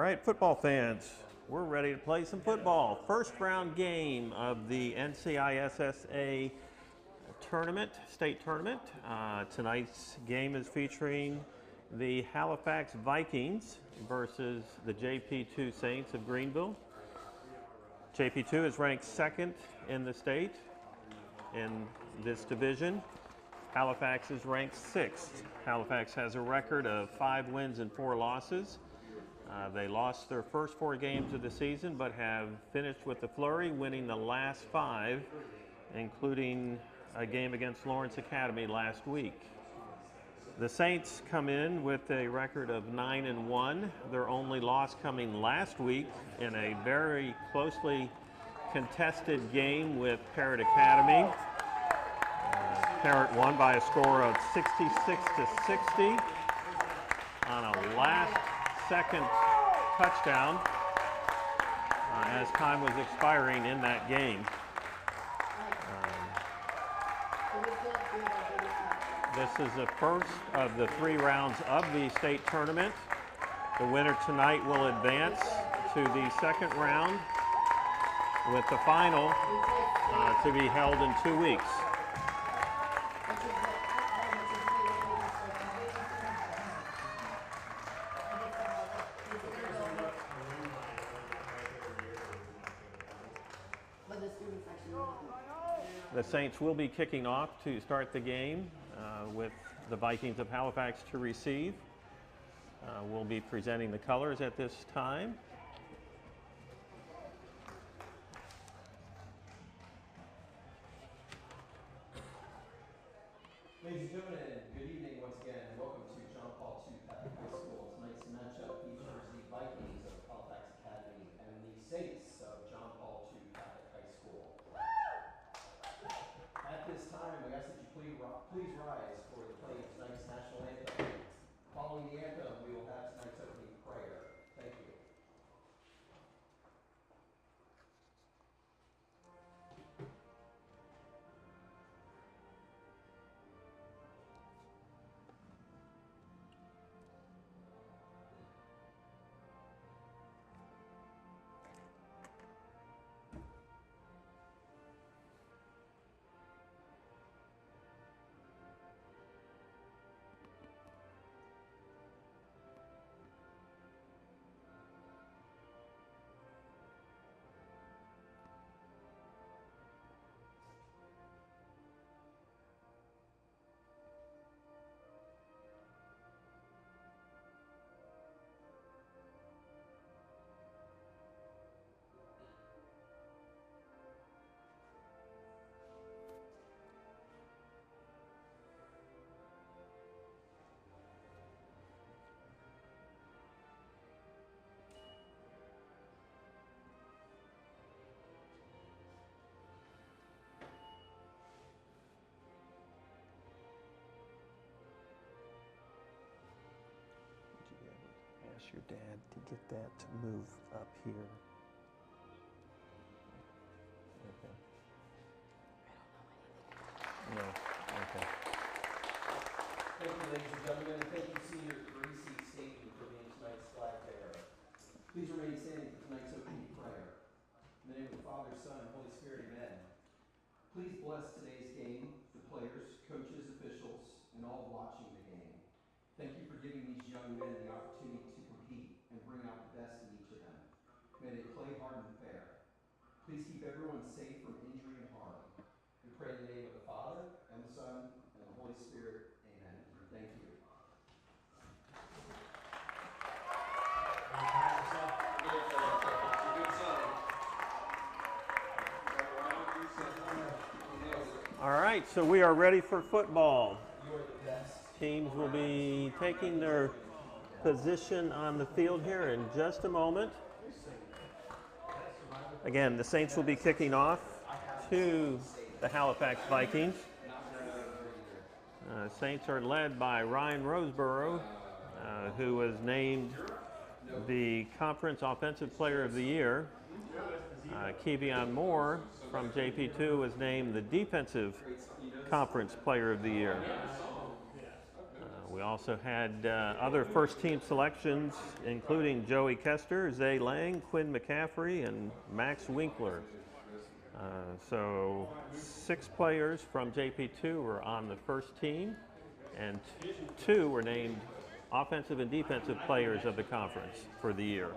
right, football fans, we're ready to play some football. First round game of the NCISAA tournament, state tournament. Tonight's game is featuring the Halifax Vikings versus the JP2 Saints of Greenville. JP2 is ranked second in the state in this division. Halifax is ranked sixth. Halifax has a record of 5 wins and 4 losses. They lost their first 4 games of the season, but have finished with the flurry, winning the last 5, including a game against Lawrence Academy last week. The Saints come in with a record of 9-1. Their only loss coming last week in a very closely contested game with Parrott Academy. Parrott won by a score of 66-60 on a last-second touchdown as time was expiring in that game. This is the first of the 3 rounds of the state tournament. The winner tonight will advance to the second round, with the final to be held in 2 weeks. The Saints will be kicking off to start the game with the Vikings of Halifax to receive. We'll be presenting the colors at this time. Ladies and gentlemen, good evening once again, and welcome to John Paul II Catholic High School. Tonight's matchup features the Vikings of Halifax Academy and the Saints of John Paul II Catholic High School. At this time, we ask that you please rise for the play of tonight's national anthem. Following the anthem, we will have tonight's opening prayer. Thank you. Ask your dad to get that to move up here. Okay. No. Okay. Thank you, ladies and gentlemen, and thank you, Senior Greasy Stadium, for being tonight's flag bearer. Please remain standing for tonight's opening prayer. In the name of the Father, Son, and Holy Spirit, amen. Please bless today's game, the players, coaches, officials, and all watching the game. Thank you for giving these young men the opportunity to compete and bring out the best in each of them. May they play hard and fair. Please keep everyone safe from injury and harm. We pray in the name of the Father, and the Son, and the Holy Spirit. Amen. Thank you. All right, so we are ready for football. Teams will be taking their position on the field here in just a moment. Again, the Saints will be kicking off to the Halifax Vikings. Saints are led by Ryan Roseborough, who was named the Conference Offensive Player of the Year. Kevion Moore from JP2 was named the Defensive Conference Player of the Year. We also had other first-team selections, including Joey Kester, Zay Lang, Quinn McCaffrey, and Max Winkler. So 6 players from JP2 were on the first team, and 2 were named offensive and defensive players of the conference for the year.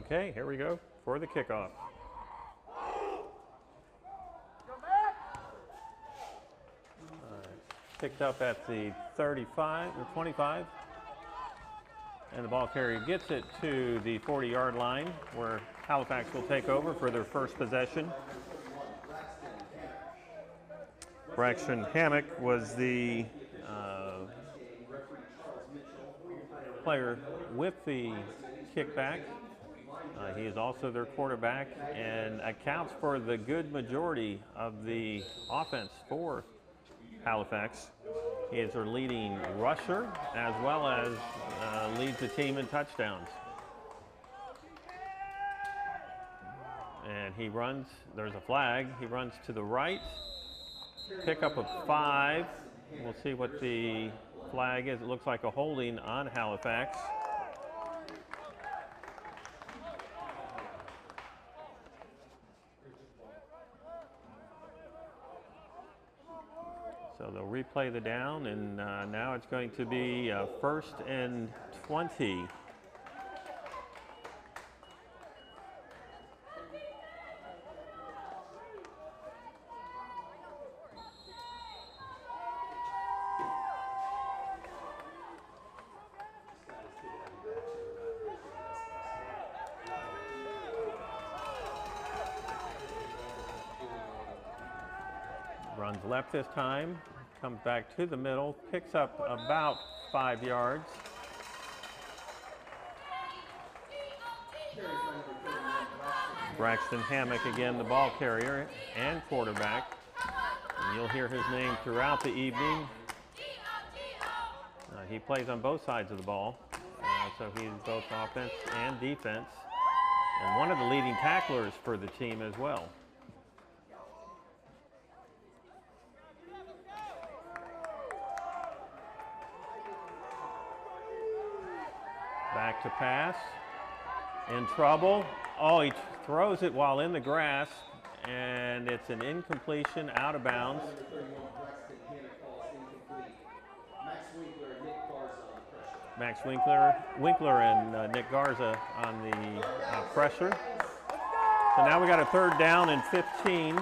Okay, here we go for the kickoff. Picked up at the 35 or 25, and the ball carrier gets it to the 40-yard line, where Halifax will take over for their first possession. Braxton Hammock was the player with the kickback. He is also their quarterback and accounts for the good majority of the offense for Halifax. He is their leading rusher, as well as leads the team in touchdowns. And he runs, there's a flag, he runs to the right, pickup of 5. We'll see what the flag is. It looks like a holding on Halifax. So they'll replay the down, and now it's going to be 1st and 20. Runs left this time, comes back to the middle, picks up about 5 yards. Braxton Hammock, again, the ball carrier and quarterback. And you'll hear his name throughout the evening. He plays on both sides of the ball, so he's both offense and defense, and one of the leading tacklers for the team as well. Back to pass, in trouble. Oh, he throws it while in the grass, and it's an incompletion, out of bounds. Max Winkler and Nick Garza on the pressure. So now we got a 3rd down and 15.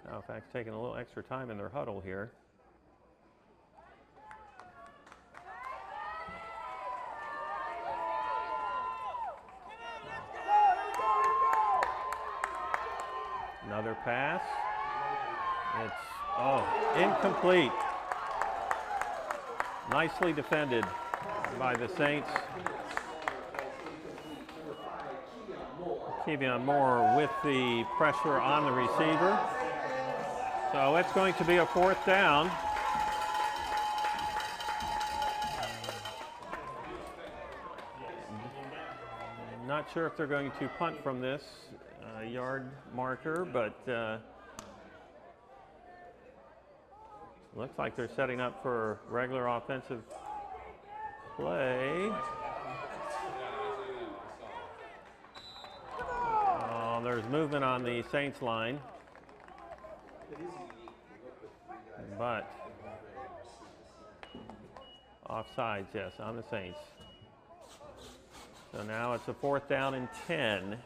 Halifax taking a little extra time in their huddle here. Another pass. It's, incomplete. Nicely defended by the Saints. Kevion Moore with the pressure on the receiver. So it's going to be a 4th down. Not sure if they're going to punt from this yard marker, but Looks like they're setting up for regular offensive play. Oh, there's movement on the Saints line. But offsides, yes, on the Saints. So now it's a 4th down and 10.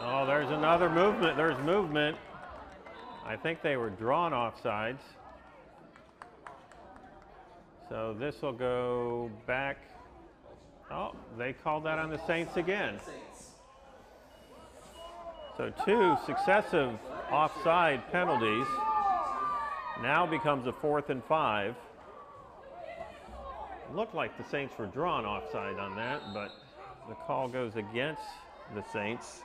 Oh, there's another movement. There's movement. I think they were drawn offsides. So this will go back. Oh, they called that on the Saints again. So 2 successive offside penalties. Now becomes a 4th and 5. Looked like the Saints were drawn offside on that, but the call goes against the Saints.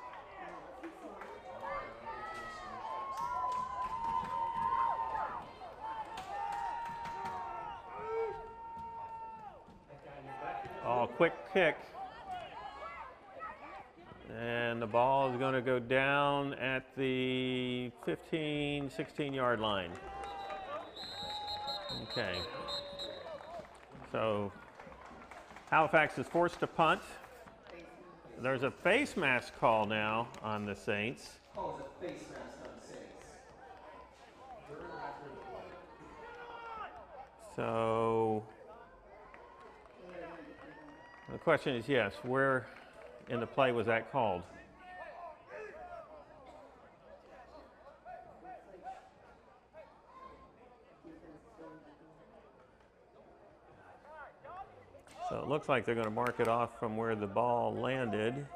Oh, quick kick. And the ball is going to go down at the 15, 16-yard line. Okay. So Halifax is forced to punt. There's a face mask call now on the Saints. Calls a face mask on the Saints. So the question is, yes, where in the play was that called? So it looks like they're going to mark it off from where the ball landed.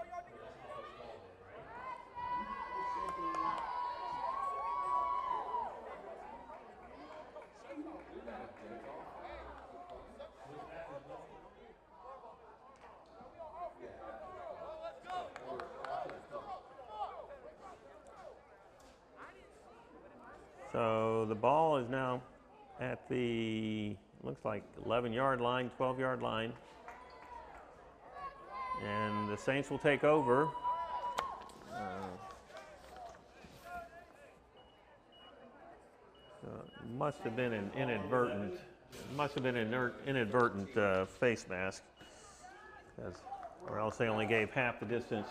So the ball is now at the, looks like 11-yard line, 12-yard line. And the Saints will take over. So it must have been an inadvertent, face mask, or else they only gave half the distance,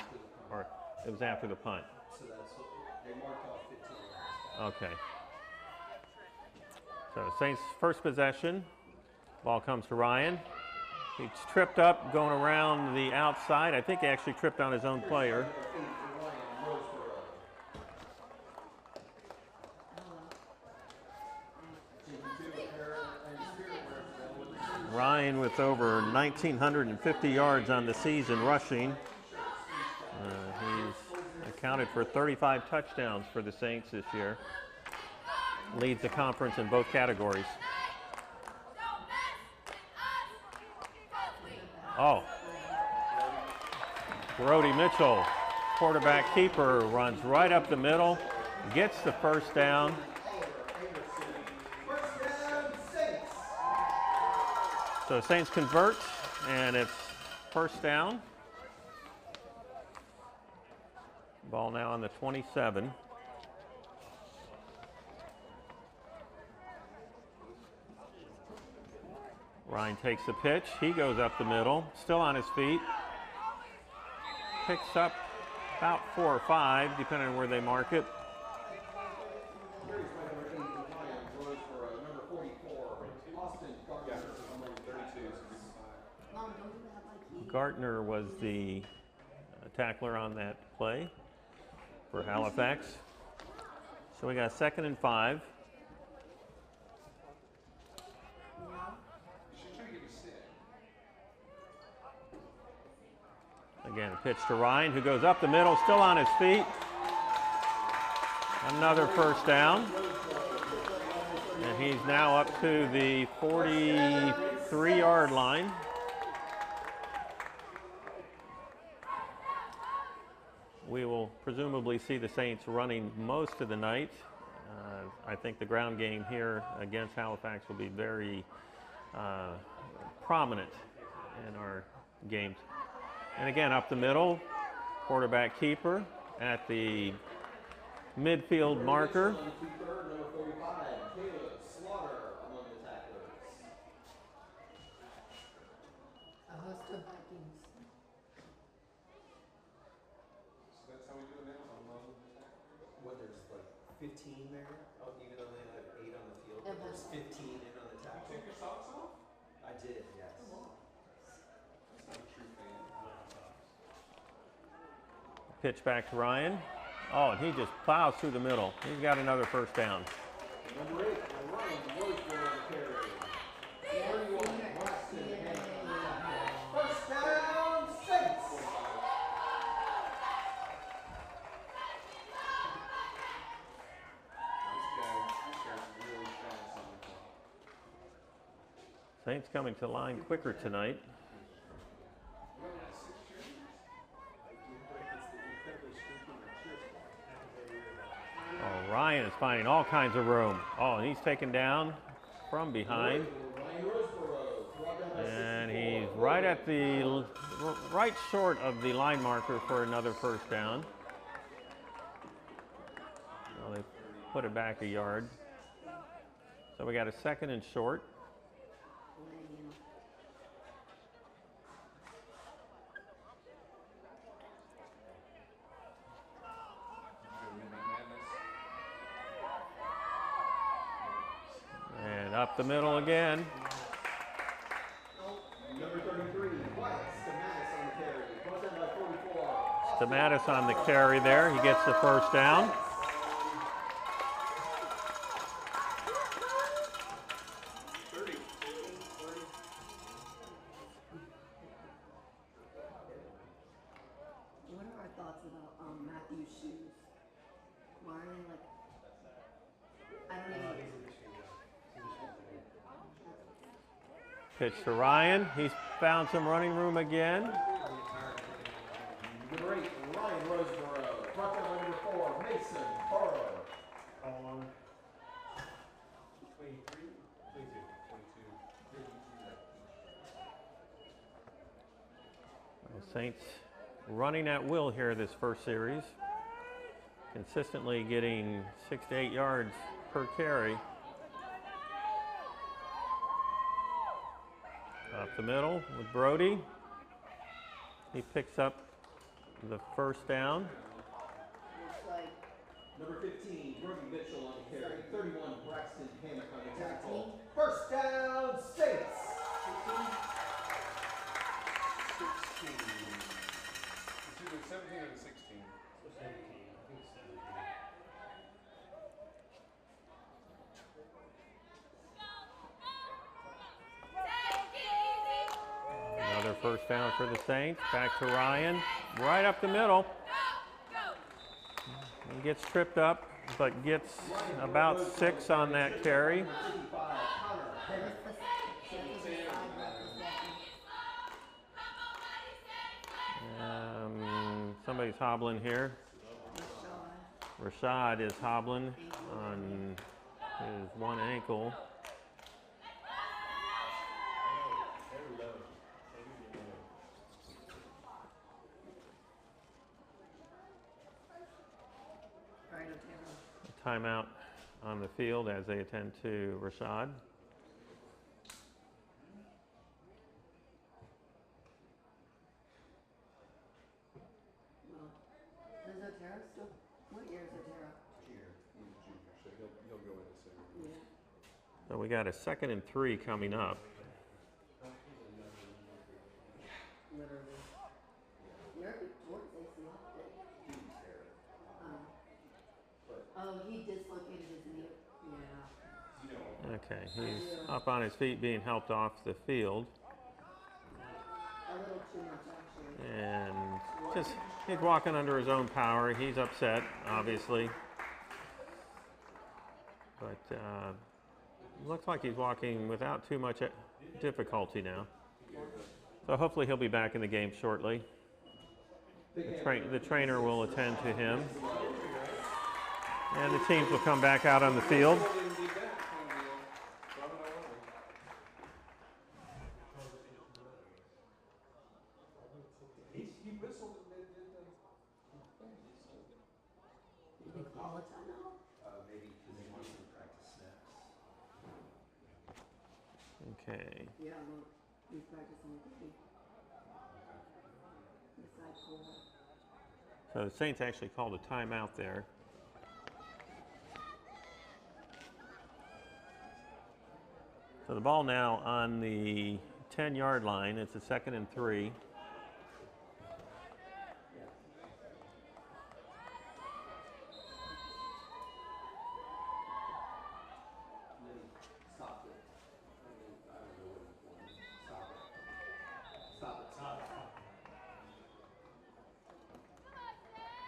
or it was after the punt. So that's what they marked off 15 yards. Okay. So Saints first possession. Ball comes to Ryan. He's tripped up going around the outside. I think he actually tripped on his own player. Ryan with over 1,950 yards on the season rushing. He's accounted for 35 touchdowns for the Saints this year. Leads the conference in both categories. Oh. Brody Mitchell, quarterback keeper, runs right up the middle, gets the first down. So Saints convert, and it's first down. Ball now on the 27. Ryan takes the pitch. He goes up the middle, still on his feet. Picks up about 4 or 5, depending on where they mark it. Gartner was the tackler on that play for Halifax. So we got 2nd and 5. Again, a pitch to Ryan, who goes up the middle, still on his feet. Another first down. And he's now up to the 43-yard line. we will presumably see the Saints running most of the night. I think the ground game here against Halifax will be very prominent in our games. And again, up the middle, quarterback keeper at the midfield marker. A host of Vikings. So that's how we do it now, what, there's like 15 there? Oh, even though they have 8 on the field, Yeah, there's but- 15 in on the tackle. Take your socks off? I did, yes. That's not a true fan. Pitch back to Ryan. Oh, and he just plows through the middle. He's got another first down. Number 8, Ryan Roseburg on the carry. 31, Braxton Hamilton on the tackle. First down, Saints! This guy's really fast on the ball. Saints coming to line quicker tonight. What, 6 cheerleaders? Oh, Ryan is finding all kinds of room. Oh, and he's taken down from behind. Ryan Roseborough, brought down by And 64. he's right at the right short of the line marker for another first down. Well, they put it back a yard. So we got a second and short. And up the middle again. Number 33, White, Stamatis on the carry. Brought down by 44. Stamatis on the carry there. He gets the first down. What are our thoughts about Matthew's shoes? Why are they like? I don't even. Pitch to Ryan. He's found some running room again. Number 8, Ryan Roseborough. Brought down by number 4, Mason Burrow. On 23? 22. The Saints running at will here this first series. Consistently getting 6 to 8 yards per carry. Up the middle with Brody. He picks up the first down. Looks like Number 15, Brody Mitchell on the carry. 31, Braxton Hammock on the 13. tackle. First down, Saints. 16. It's either 17 or 16. 17. I think 17. Another first down for the Saints. Back to Ryan. Right up the middle. He gets tripped up, but gets about 6 on that carry. Number 55, Connor Hammock. Somebody's hobbling here. Rashad is hobbling on his one ankle. right, Otero. Timeout on the field as they attend to Rashad. Well, is Otero still? What year is Otero? Junior. He's a junior, so he'll go in the same. Yeah. So we got a 2nd and 3 coming up. Literally. You're towards ACL. Oh, he dislocated his knee. Yeah. Okay, he's up on his feet being helped off the field. A little too much, actually. And just, he's walking under his own power. He's upset, obviously. But looks like he's walking without too much difficulty now. So hopefully he'll be back in the game shortly. The trainer will attend to him. And the teams will come back out on the field. He whistled and they did the thing. Did they call a timeout? Maybe because they want some practice snaps. Okay. Yeah, well, we practice on the side quarter. So the Saints actually called a timeout there. So the ball now on the 10-yard line. It's a 2nd and 3. Stop it. I don't know what it was. Stop it. Stop it. Stop it.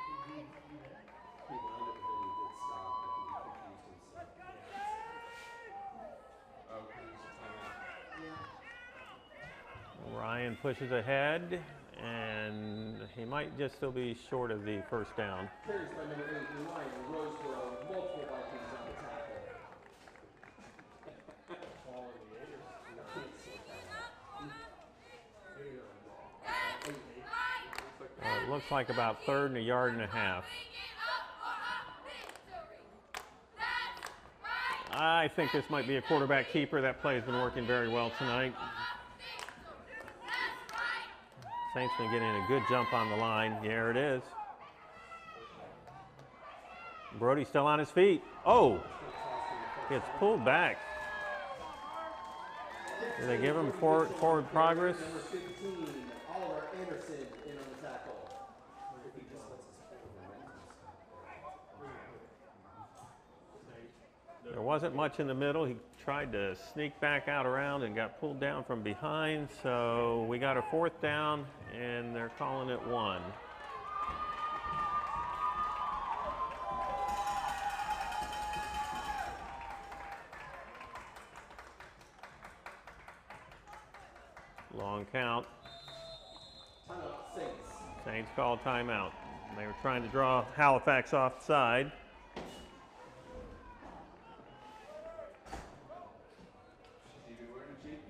He wound up and then he did stop. I think he confused himself. Oh, because it's a timeout. Yeah. Ryan pushes ahead, and he might just still be short of the first down. Carries by number 8 in line in Roseboro. Multiple Vikings on the tackle. It looks like about 3rd and a yard and a half. I think this might be a quarterback keeper. That play has been working very well tonight. Saints been getting a good jump on the line. There it is. Brody's still on his feet. Oh, gets pulled back. Do they give him forward progress? Number 15, Oliver Anderson in on the tackle. There wasn't much in the middle. He tried to sneak back out around and got pulled down from behind. So we got a 4th down, and they're calling it 1. Long count. Timeout, Saints. Saints call timeout. They were trying to draw Halifax offside. She's even wearing a JPT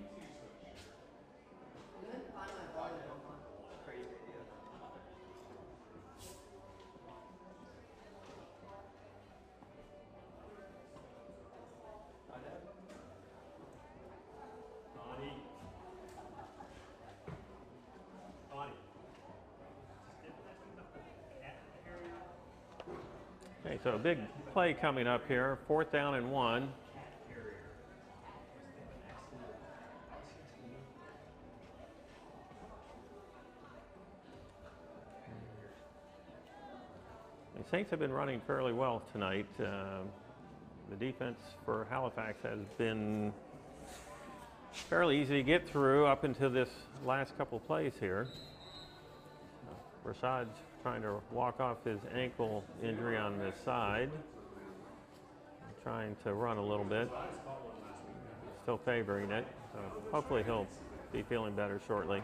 sweatshirt. You didn't find my volleyball one. Crazy idea. Okay, so a big play coming up here. 4th down and 1. The Saints have been running fairly well tonight. The defense for Halifax has been fairly easy to get through up until this last couple plays here. Rasad's trying to walk off his ankle injury on this side. Trying to run a little bit. Still favoring it. So hopefully he'll be feeling better shortly.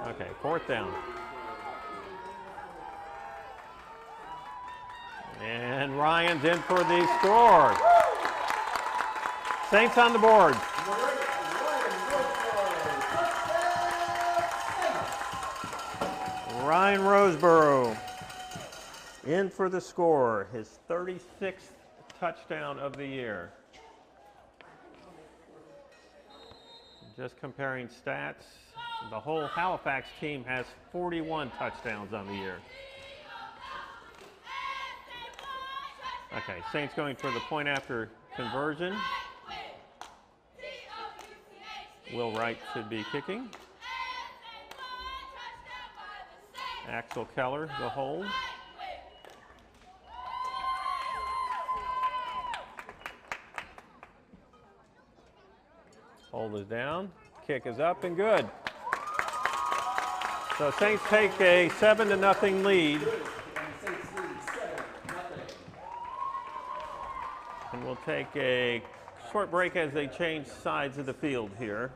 Okay, 4th down. And Ryan's in for the score. Saints on the board. Ryan Roseboro in for the score, his 36th touchdown of the year. Just comparing stats, the whole Halifax team has 41 touchdowns on the year. Okay, Saints going for the point after conversion. Will Wright should be kicking. Axel Keller, the hold. Hold is down. Kick is up and good. So Saints take a 7-0 lead. And we'll take a short break as they change sides of the field here.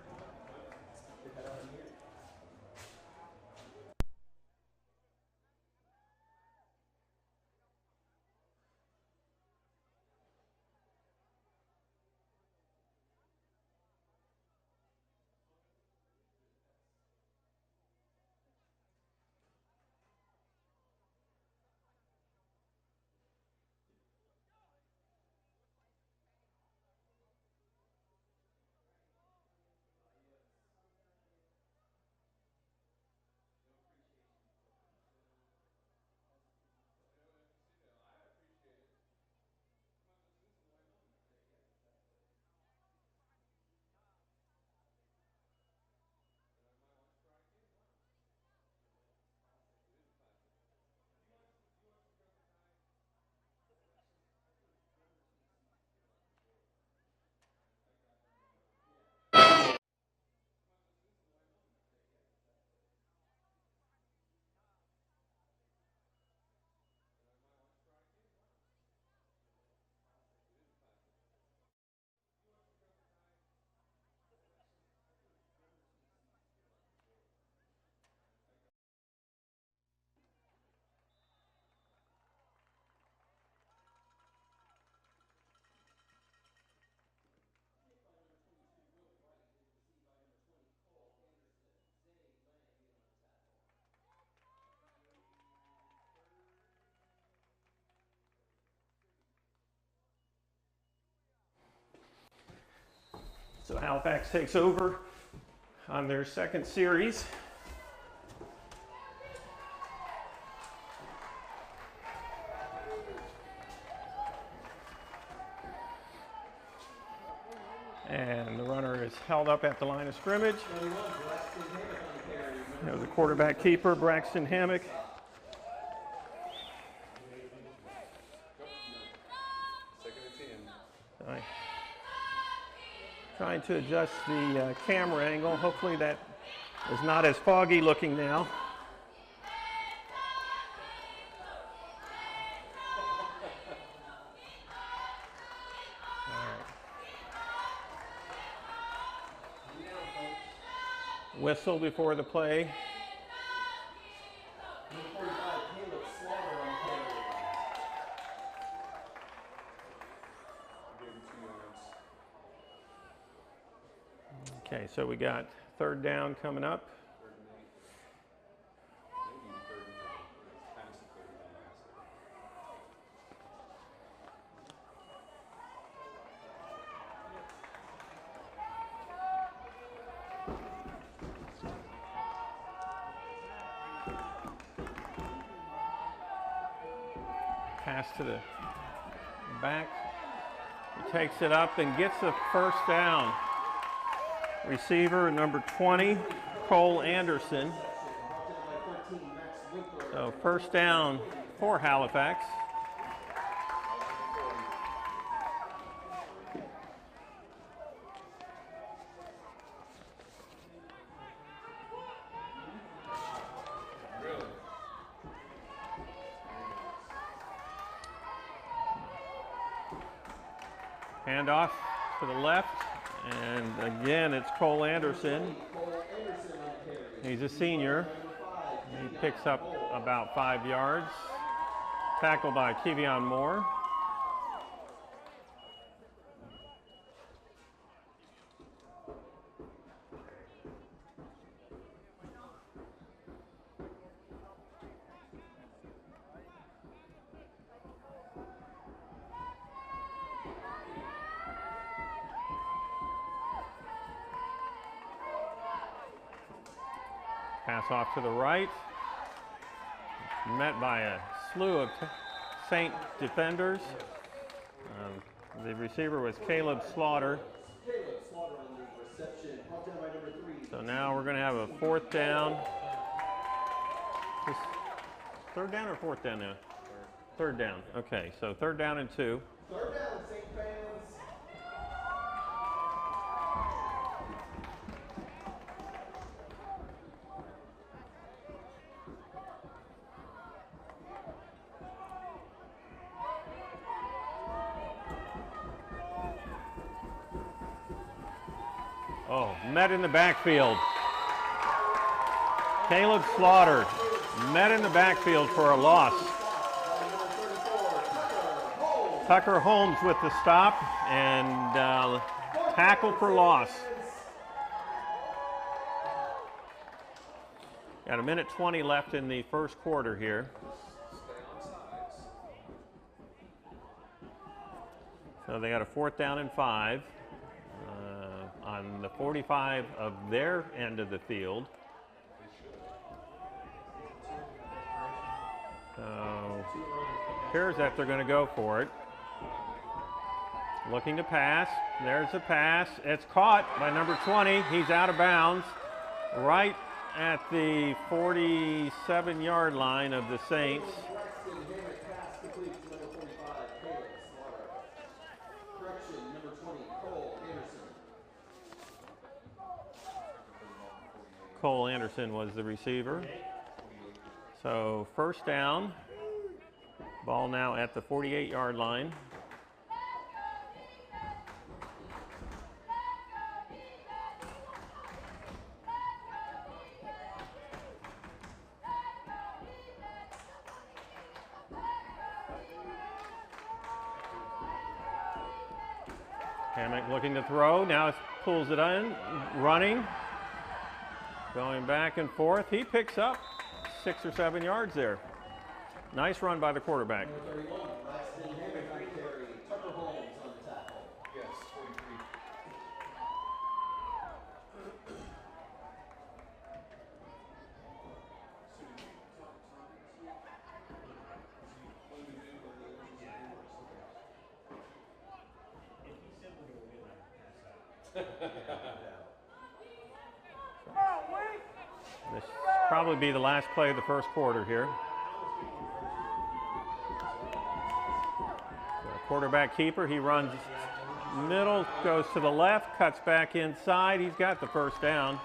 So Halifax takes over on their second series. And the runner is held up at the line of scrimmage. There's the quarterback keeper, Braxton Hammock. Trying to adjust the camera angle. Hopefully that is not as foggy looking now. Whistle before the play. Okay, so we got third down coming up. Pass to the back. He takes it up and gets the first down. Receiver number 20, Cole Anderson. So first down for Halifax. Handoff to the left, and again it's Cole Anderson. He's a senior. He picks up about 5 yards. Tackled by Kevion Moore. Pass off to the right. Met by a slew of Saint defenders. The receiver was Caleb Slaughter. So now we're going to have a fourth down. Third down or fourth down now? Third down. Okay, so third down and 2. Third down, Saint fans. Oh, met in the backfield. Caleb Slaughter met in the backfield for a loss. Tucker Holmes with the stop and tackle for loss. Got 1:20 left in the first quarter here. So they got a fourth down and 5 on the 45 of their end of the field. So appears that they're going to go for it. Looking to pass. There's the pass. It's caught by number 20. He's out of bounds right at the 47-yard line of the Saints. Cole Anderson was the receiver. So first down. Ball now at the 48-yard line. Hammock looking to throw. Now it pulls it in. Running. Going back and forth. He picks up 6 or 7 yards there. Nice run by the quarterback. This will probably be the last play of the first quarter here. The quarterback keeper, he runs middle, goes to the left, cuts back inside. He's got the first down.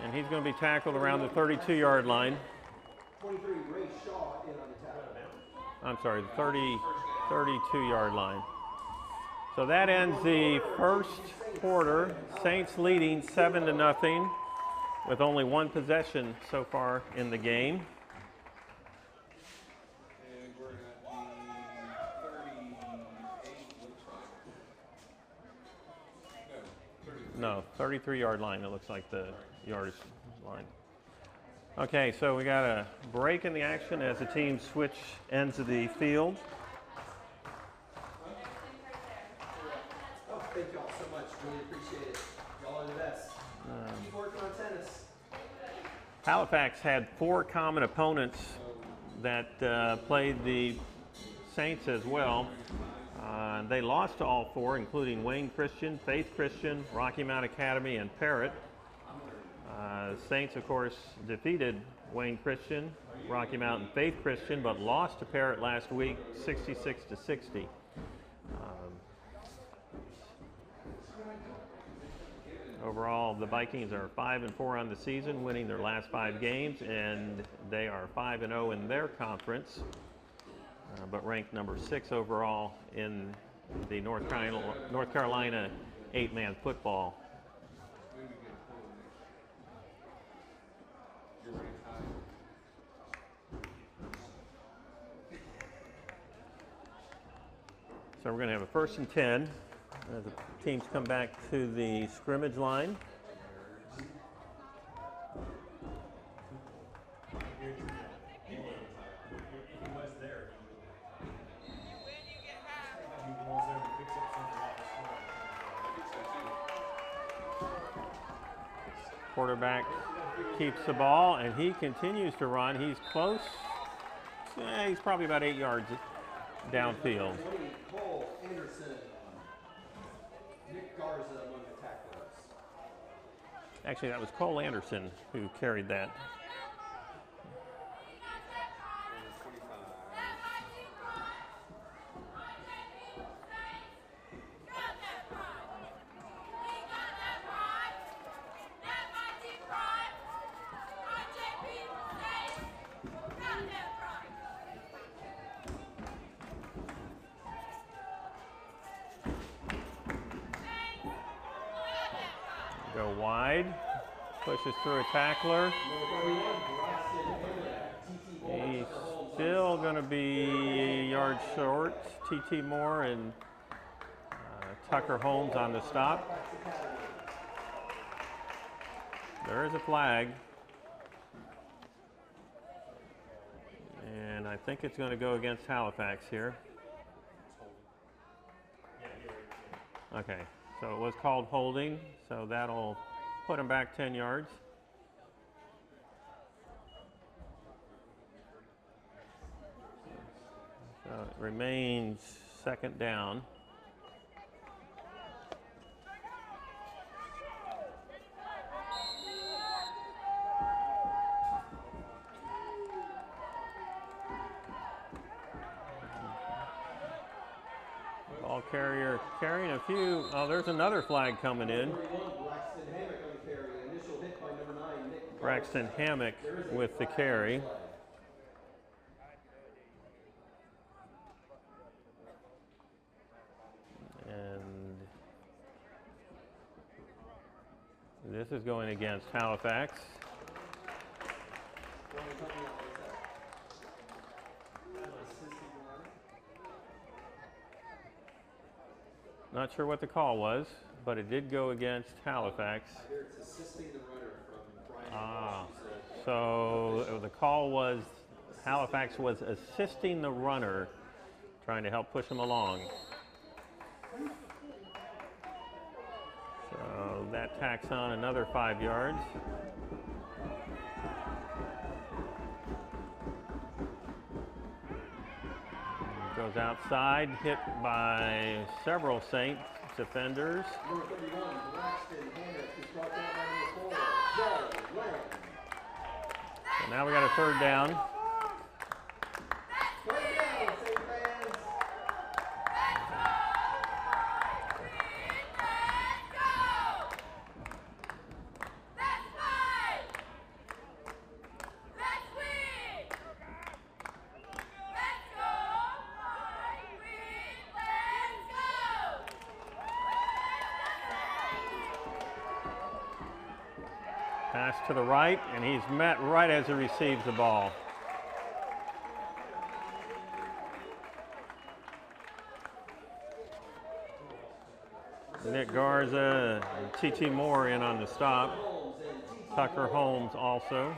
And he's going to be tackled around the 32-yard line. 23, Ray Shaw in on the tackle. I'm sorry, the 32-yard line. So that ends the first quarter. Saints leading 7-0 with only one possession so far in the game. And we're at the 38, looks like. No, 33. No, 33-yard line, it looks like the yardage line. Okay, so we got a break in the action as the teams switch ends of the field. Oh, thank you all so much. Really appreciate it. Y'all are the best. Keep working on tennis. Halifax had 4 common opponents that played the Saints as well. They lost to all 4, including Wayne Christian, Faith Christian, Rocky Mount Academy, and Parrott. Saints, of course, defeated Wayne Christian, Rocky Mount, and Faith Christian, but lost to Parrott last week, 66-60. Overall, the Vikings are 5-4 on the season, winning their last 5 games, and they are 5-0 in their conference, but ranked number 6 overall in the North Carolina 8-man football. So we're going to have a 1st and 10 as the teams come back to the scrimmage line. Quarterback keeps the ball, and he continues to run. He's close. He's probably about 8 yards downfield. Cole Anderson, Nick Garza among the tacklers. Actually, that was Cole Anderson who carried that. Go wide, pushes through a tackler. He's still going to be a yard short. T.T. Moore and Tucker Holmes on the stop. There is a flag. And I think it's going to go against Halifax here. Okay. So it was called holding, so that'll put him back 10 yards. So it remains 2nd down. Ball carrier carrying a few. Oh, there's another flag coming in. Braxton Hammock with the carry. And this is going against Halifax. Not sure what the call was, but it did go against Halifax. I hear it's assisting the runner from Brian. So the call was Halifax was assisting the runner, trying to help push him along. So that tacks on another 5 yards. Goes outside, hit by several Saints Saints defenders. Number 31, Braxton Hannah, is brought down by number 4, Joe Lang. So now we got a third down. Third down, Saint fans. Pass to the right, and he's met right as he receives the ball. Nick Garza and T.T. Moore in on the stop. Tucker Holmes also.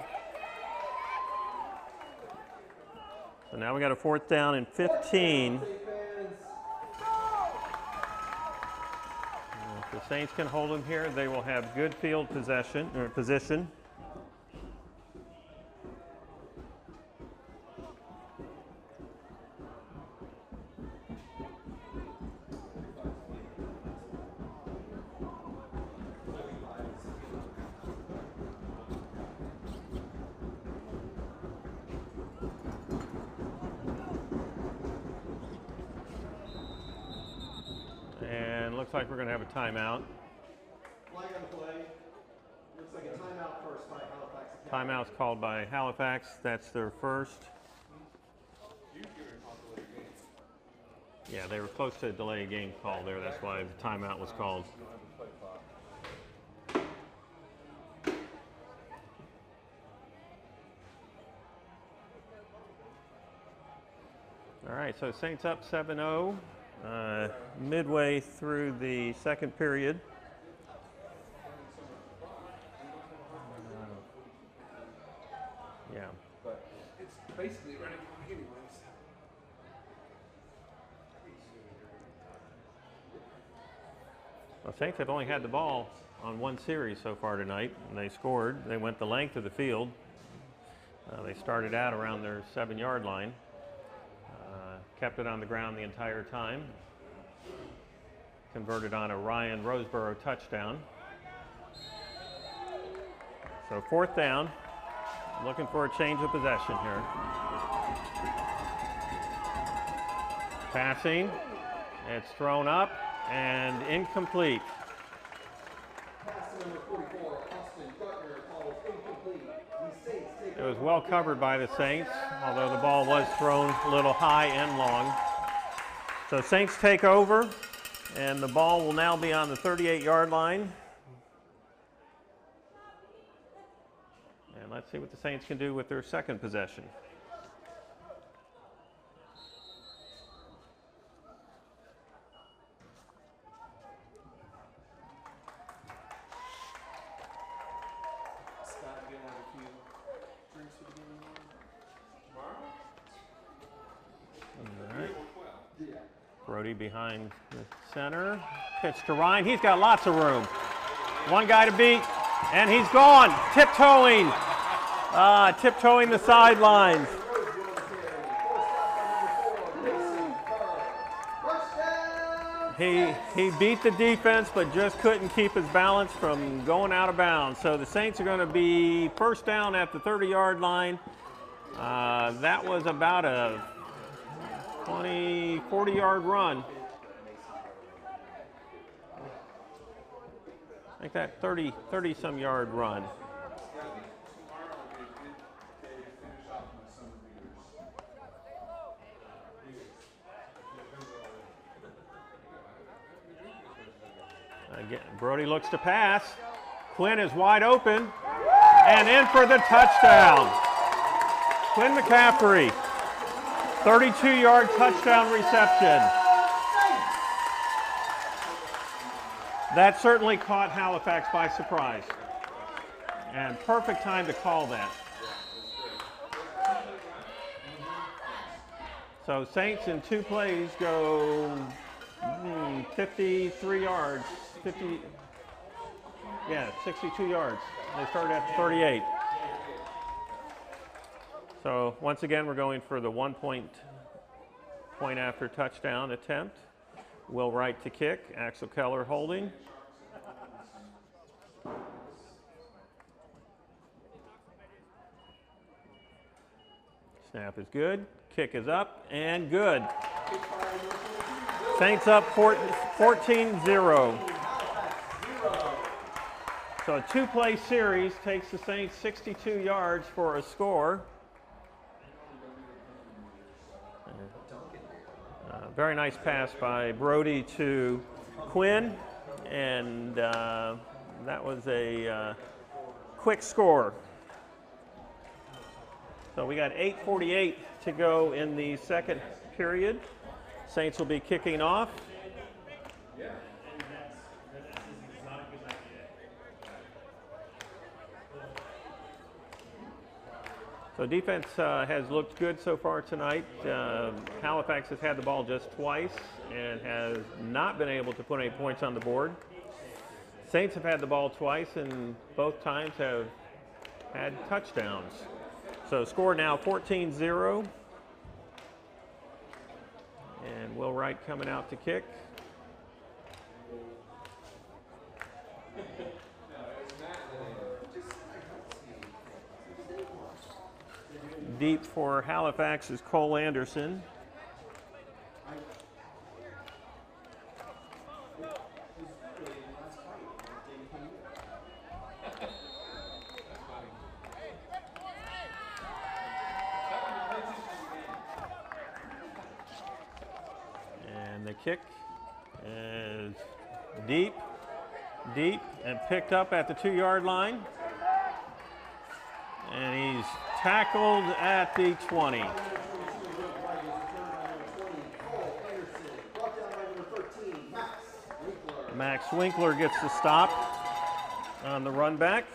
So now we got a fourth down and 15. If the Saints can hold them here, they will have good field position. And looks like we're going to have a timeout. Flag on the play. Looks like a timeout first by Halifax. Timeout's called by Halifax. That's their first. Yeah, they were close to a delay of game call there. That's why the timeout was called. All right, so Saints up 7-0. Midway through the second period. Yeah. But it's basically running anyways. Well, Saints have only had the ball on one series so far tonight, and they scored. They went the length of the field. They started out around their 7-yard line. Kept it on the ground the entire time. Converted on a Ryan Roseborough touchdown. So fourth down. Looking for a change of possession here. Passing. It's thrown up and incomplete. Pass to number 44, Austin Gartner, calls incomplete. The Saints take It was well covered by the Saints, although the ball was thrown a little high and long. So Saints take over, and the ball will now be on the 38-yard line. And let's see what the Saints can do with their second possession. Scott getting a few drinks for the game tomorrow? All right. Yeah. Brody behind the center. Pitch to Ryan. He's got lots of room. One guy to beat, and he's gone. Tiptoeing. Tiptoeing the sidelines. He beat the defense, but just couldn't keep his balance from going out of bounds. So the Saints are going to be first down at the 30-yard line. That was about a 40-yard run. I think that 30-some yard run. Again, Brody looks to pass. Quinn is wide open and in for the touchdown. Quinn McCaffrey, 32-yard touchdown reception. That certainly caught Halifax by surprise. And perfect time to call that. So Saints in 2 plays go 53 yards. 62 yards. They started at the 38. So once again, we're going for the point after touchdown attempt. Will Wright to kick. Axel Keller holding. Snap is good. Kick is up and good. Saints up 14-0. So a two-play series takes the Saints 62 yards for a score. Very nice pass by Brody to Quinn, and that was a quick score. So we got 8:48 to go in the second period. Saints will be kicking off. So defense has looked good so far tonight. Halifax has had the ball just twice and has not been able to put any points on the board. Saints have had the ball twice and both times have had touchdowns. So score now 14-0. And Will Wright coming out to kick. Deep for Halifax is Cole Anderson. And the kick is deep, and picked up at the 2-yard line. And he's tackled at the 20. Max Winkler gets the stop on the run back.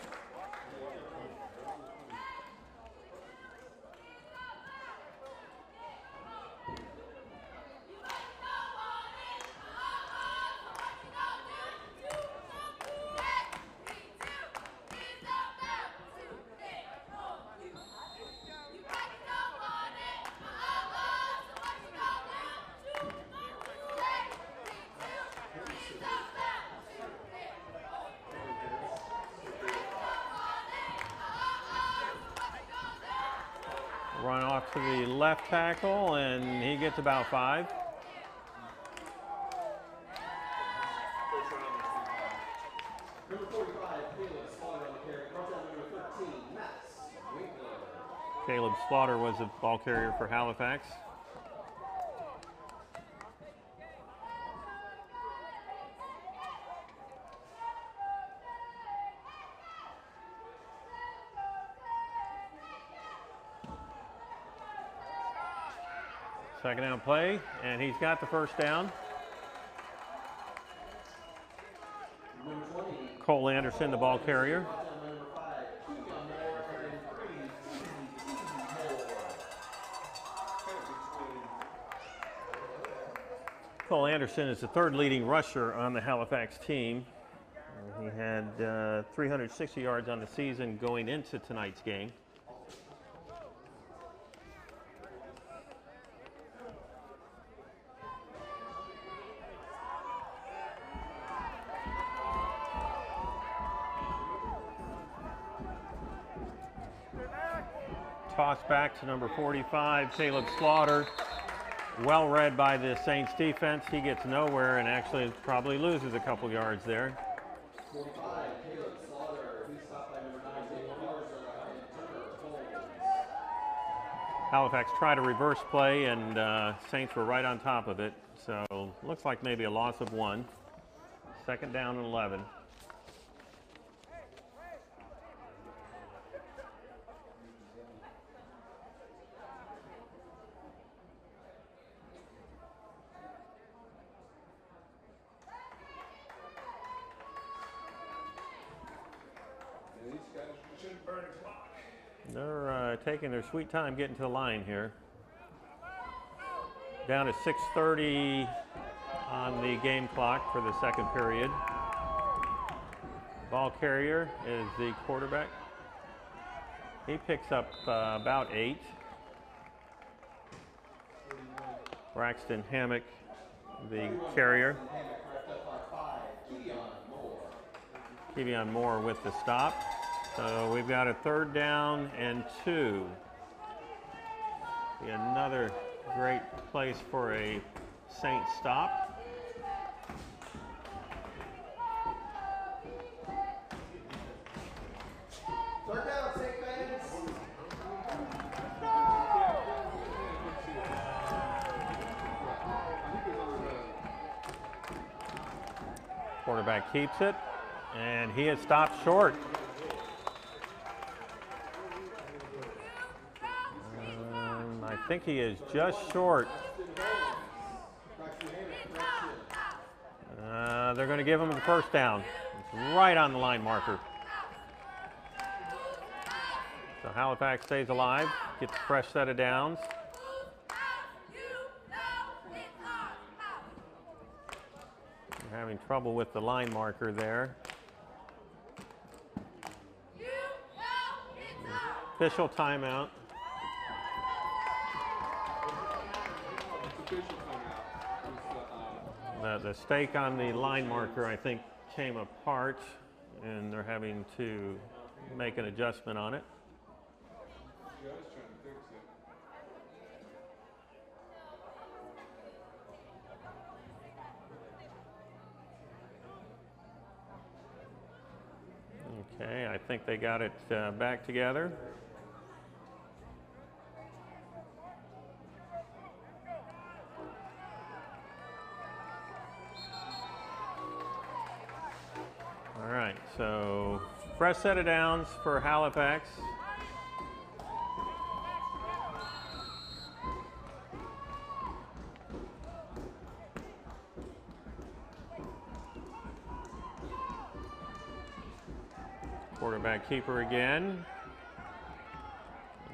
Run off to the left tackle, and he gets about 5. Number 45, Caleb Slaughter on the carry. Cross out number 13, Max Winkler. Caleb Slaughter was the ball carrier for Halifax. Second down play, and he's got the first down. Cole Anderson, the ball carrier. Cole Anderson is the third leading rusher on the Halifax team. He had 360 yards on the season going into tonight's game. Toss back to number 45, Caleb Slaughter. Well read by the Saints defense. He gets nowhere and actually probably loses a couple yards there. 45, Caleb Slaughter. He's stopped by number 9, David Turner. Halifax tried a reverse play, and Saints were right on top of it. So looks like maybe a loss of 1. Second down and 11. They're taking their sweet time getting to the line here. Down to 6:30 on the game clock for the second period. Ball carrier is the quarterback. He picks up about 8. Braxton Hammock the carrier. Kevion Moore with the stop. So we've got a 3rd down and 2. Be another great place for a Saints stop. Third down, Saint fans. Quarterback keeps it, and he is stopped short. I think he is just short. They're going to give him the 1st down. It's right on the line marker. So Halifax stays alive, gets a fresh set of downs. They're having trouble with the line marker there. Official timeout. The stake on the line marker, I think, came apart, and they're having to make an adjustment on it. Yeah, I was trying to fix it. Okay, I think they got it back together. All right, so fresh set of downs for Halifax. Quarterback keeper again,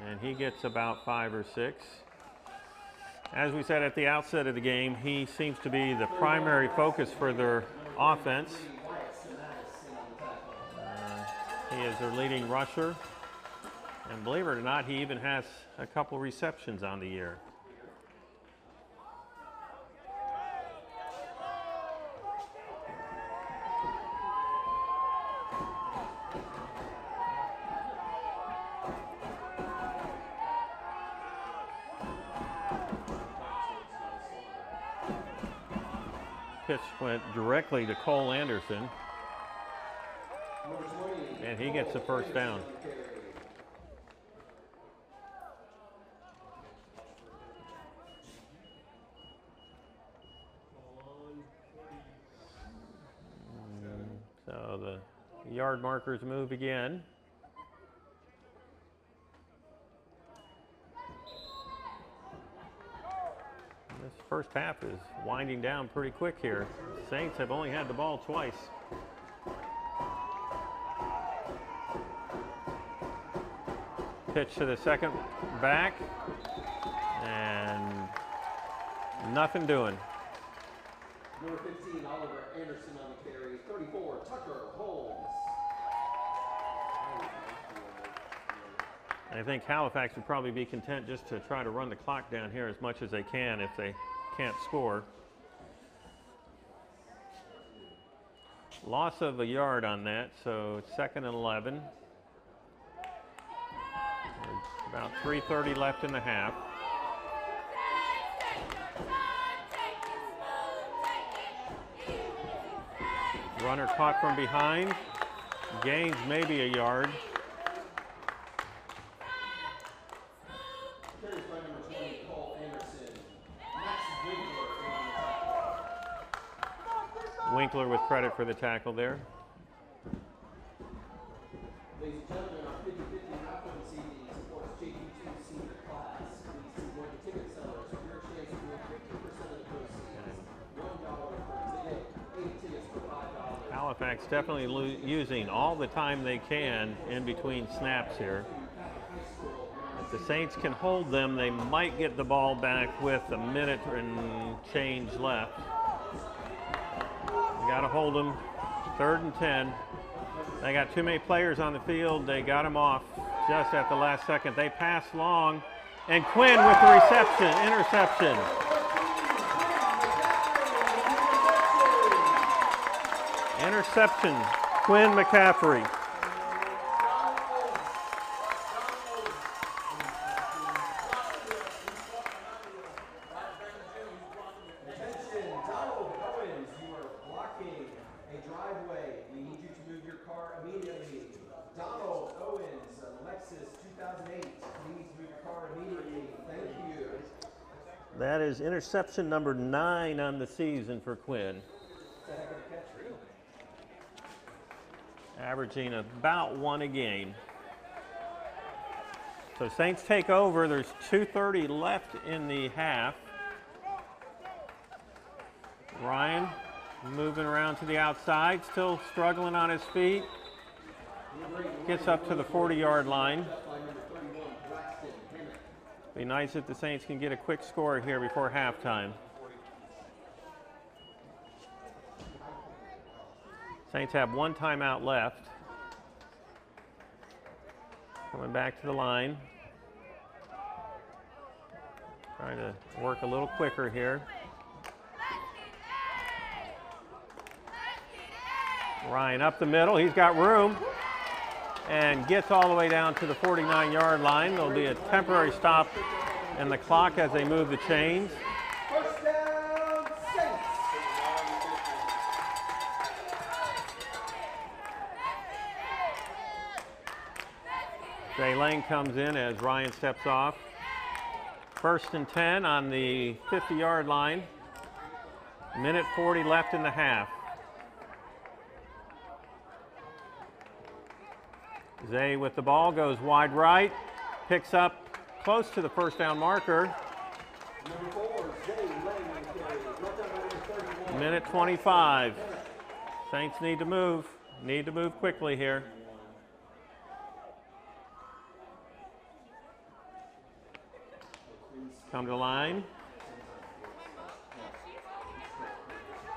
and he gets about 5 or 6. As we said at the outset of the game, he seems to be the primary focus for their offense. He is their leading rusher, and believe it or not, he even has a couple receptions on the year. Pitch went directly to Cole Anderson, and he gets the 1st down. So the yard markers move again. This first half is winding down pretty quick here. Saints have only had the ball twice. Pitch to the second back, and nothing doing. Number 15, Oliver Anderson on the carry. 34, Tucker Holmes. I think Halifax would probably be content just to try to run the clock down here as much as they can if they can't score. Loss of a yard on that, so it's 2nd and 11. About 3:30 left in the half. Runner caught from behind, gains maybe a yard. Carries by number 20, Cole Anderson. Winkler with credit for the tackle there. Ladies and gentlemen, our 50-50 raffle this evening supports JP2 senior class. Please see one of the ticket sellers for your chance to win 50% of the proceeds. $1 per ticket, 8 tickets for $5. Halifax definitely using all the time they can in between snaps here. If the Saints can hold them, they might get the ball back with a minute and change left. You got to hold them. 3rd and 10. They got too many players on the field. They got them off just at the last second. They pass long, and Quinn with the reception, interception. Interception, Quinn McCaffrey. Attention, Donald Owens, you are blocking a driveway. We need you to move your car immediately. Donald Owens, Lexus 2008. Please move your car immediately. Thank you. That is interception number 9 on the season for Quinn. Averaging about 1 a game. So Saints take over. There's 2:30 left in the half. Ryan moving around to the outside, still struggling on his feet. Gets up to the 40-yard line. Be nice if the Saints can get a quick score here before halftime. Saints have 1 timeout left. Coming back to the line. Trying to work a little quicker here. Ryan up the middle. He's got room. And gets all the way down to the 49-yard line. There'll be a temporary stop in the clock as they move the chains. First down, Saints. Jay Lane comes in as Ryan steps off. 1st and 10 on the 50-yard line. 1:40 left in the half. Zay with the ball, goes wide right, picks up close to the first down marker. Number 4, Zay Lane carries. Left on number 31. 1:25. Saints need to move quickly here. Come to the line.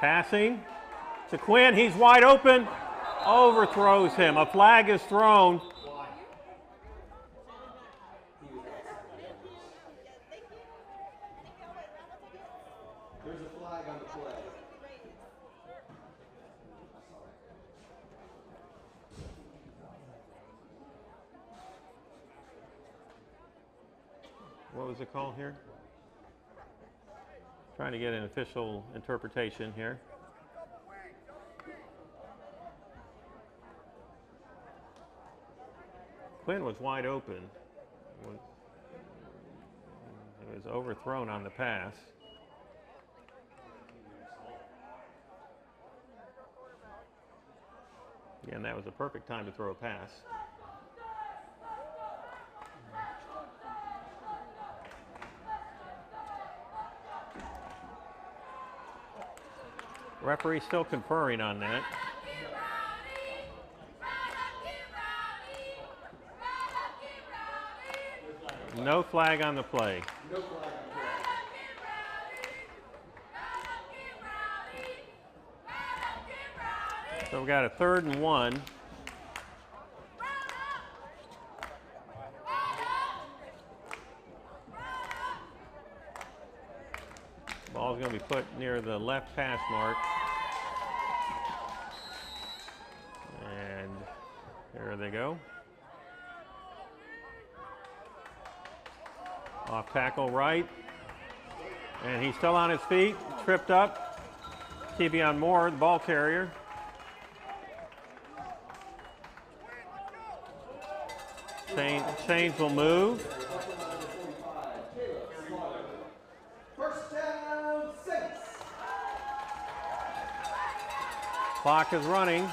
Passing to Quinn, he's wide open. Overthrows him. A flag is thrown. There's a flag on the play. What was the call here? Trying to get an official interpretation here. Quinn was wide open. It was overthrown on the pass. Again, that was a perfect time to throw a pass. Referee still conferring on that. No flag on the play. No flag on the play. So we've got a 3rd and 1. Ball's going to be put near the left pass mark. And there they go. Off tackle right. And he's still on his feet, tripped up. Kevion Moore, the ball carrier. Chains will move. First down, Saints. Clock is running.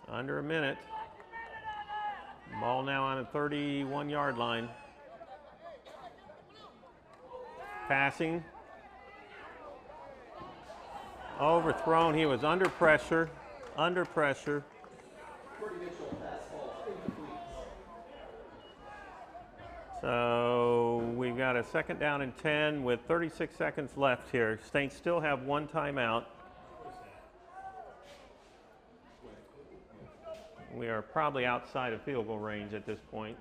Under a minute. Ball now on the 31-yard line. Passing. Overthrown. He was under pressure. Under pressure. So we've got a 2nd down and 10 with 36 seconds left here. Saints still have 1 timeout. We are probably outside of field goal range at this point.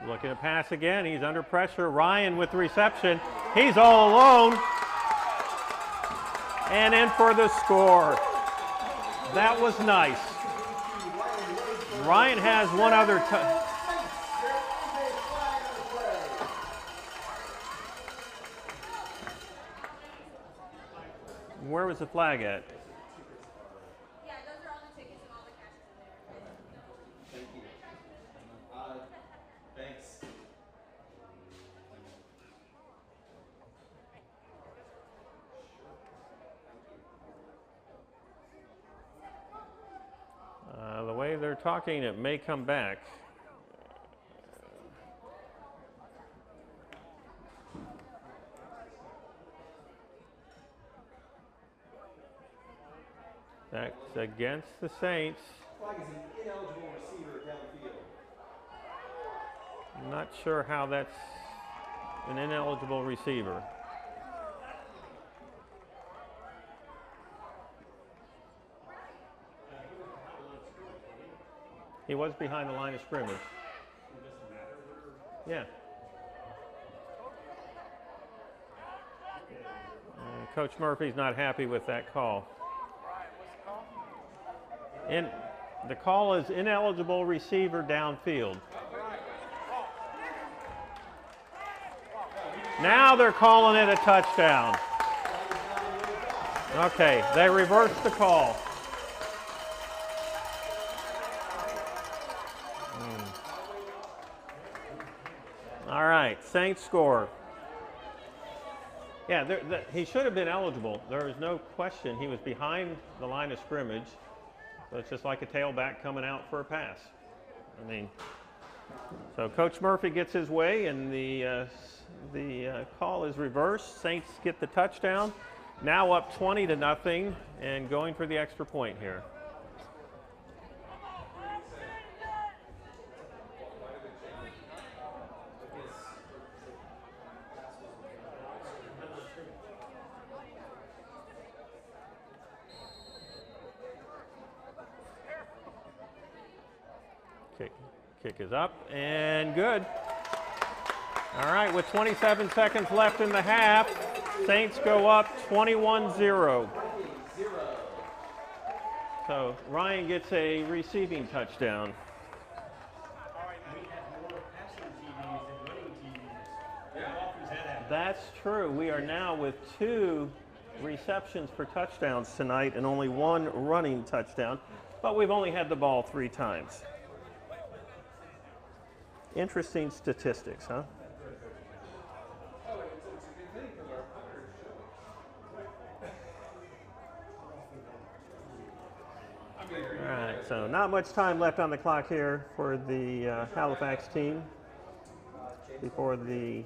Looking to pass again. He's under pressure. Ryan with the reception. He's all alone. And in for the score. That was nice. Ryan has one other touch. Where was the flag at? Yeah, those are all the tickets and all the cash in there. Thank you. Thanks. The way they're talking, it may come back. That's against the Saints. Flag is an ineligible receiver downfield. I'm not sure how that's an ineligible receiver. He was behind the line of scrimmage. Yeah. Coach Murphy's not happy with that call. The call is ineligible receiver downfield. Now they're calling it a touchdown. Okay, they reversed the call. All right, Saints score. Yeah, he should have been eligible. There is no question. He was behind the line of scrimmage. So it's just like a tailback coming out for a pass. I mean, so Coach Murphy gets his way, and the call is reversed. Saints get the touchdown. Now up 20-0, and going for the extra point here. Kick is up and good. All right, with 27 seconds left in the half, Saints go up 21-0. So Ryan gets a receiving touchdown. That's true. We are now with 2 receptions for touchdowns tonight and only 1 running touchdown, but we've only had the ball 3 times. Interesting statistics, huh? All right, so not much time left on the clock here for the Halifax team before the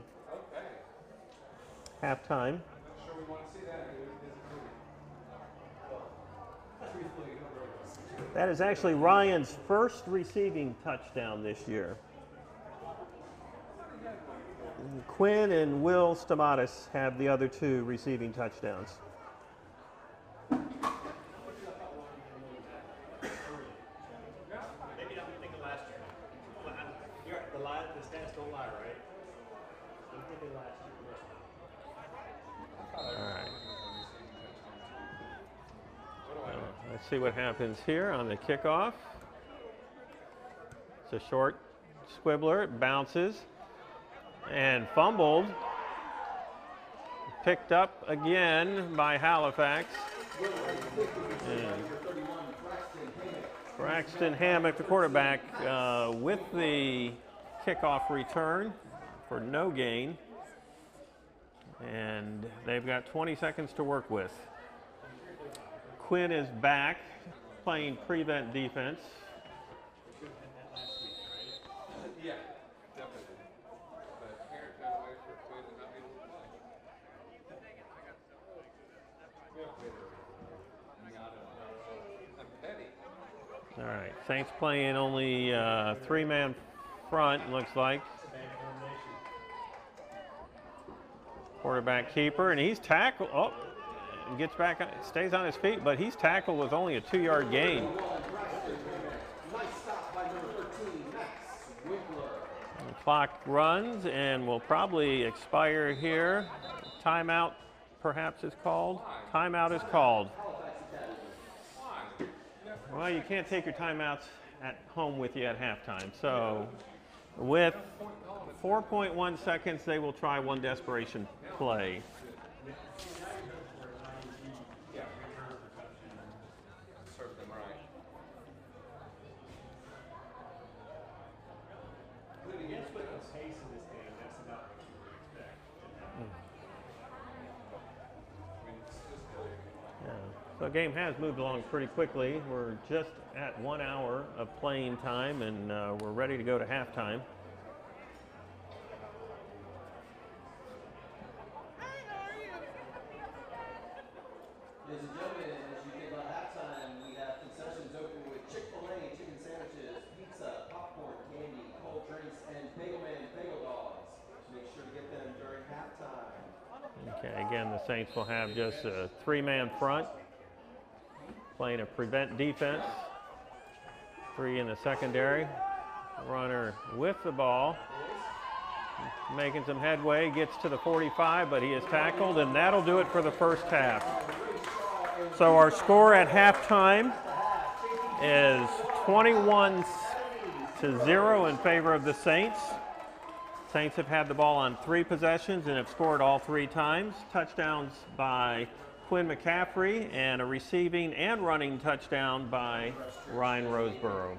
halftime. That is actually Ryan's first receiving touchdown this year. Quinn and Will Stamatis have the other 2 receiving touchdowns. Maybe not thinking last year. The stats don't lie, right? I'm thinking last year. All right. Let's see what happens here on the kickoff. It's a short squibbler. It bounces. And fumbled. Picked up again by Halifax. And Braxton Hammock, the quarterback, with the kickoff return for no gain. And they've got 20 seconds to work with. Quinn is back playing prevent defense. Yeah, definitely. But Parent got away for Quinn and not be able to play. I'm petty. All right, Saints playing only 3-man front, looks like. Quarterback keeper, and he's tackled. Oh, gets back, stays on his feet, but he's tackled with only a 2-yard gain. Nice stop by number 13, Max Winkler. Clock runs and will probably expire here. Timeout perhaps is called. Timeout is called. Well, you can't take your timeouts at home with you at halftime. So with 4.1 seconds, they will try one desperation play. Serve them right. Just with the pace in this game, that's about what you would expect. I mean, it's just Yeah. So the game has moved along pretty quickly. We're just at 1 hour of playing time, and we're ready to go to halftime. Ladies and gentlemen, as you think about halftime, we have concessions open with Chick-fil-A, chicken sandwiches, pizza, popcorn, candy, cold drinks, and Bagel Man Bagel Dogs. Make sure to get them during halftime. Okay, again, the Saints will have just a 3-man front, playing a prevent defense. 3 in the secondary. Runner with the ball, making some headway, gets to the 45, but he is tackled, and that'll do it for the first half. So our score at halftime is 21-0 in favor of the Saints. Saints have had the ball on 3 possessions and have scored all 3 times. Touchdowns by Quinn McCaffrey and a receiving and running touchdown by Ryan Roseborough.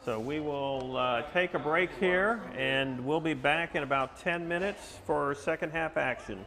So we will take a break here, and we'll be back in about 10 minutes for second half action.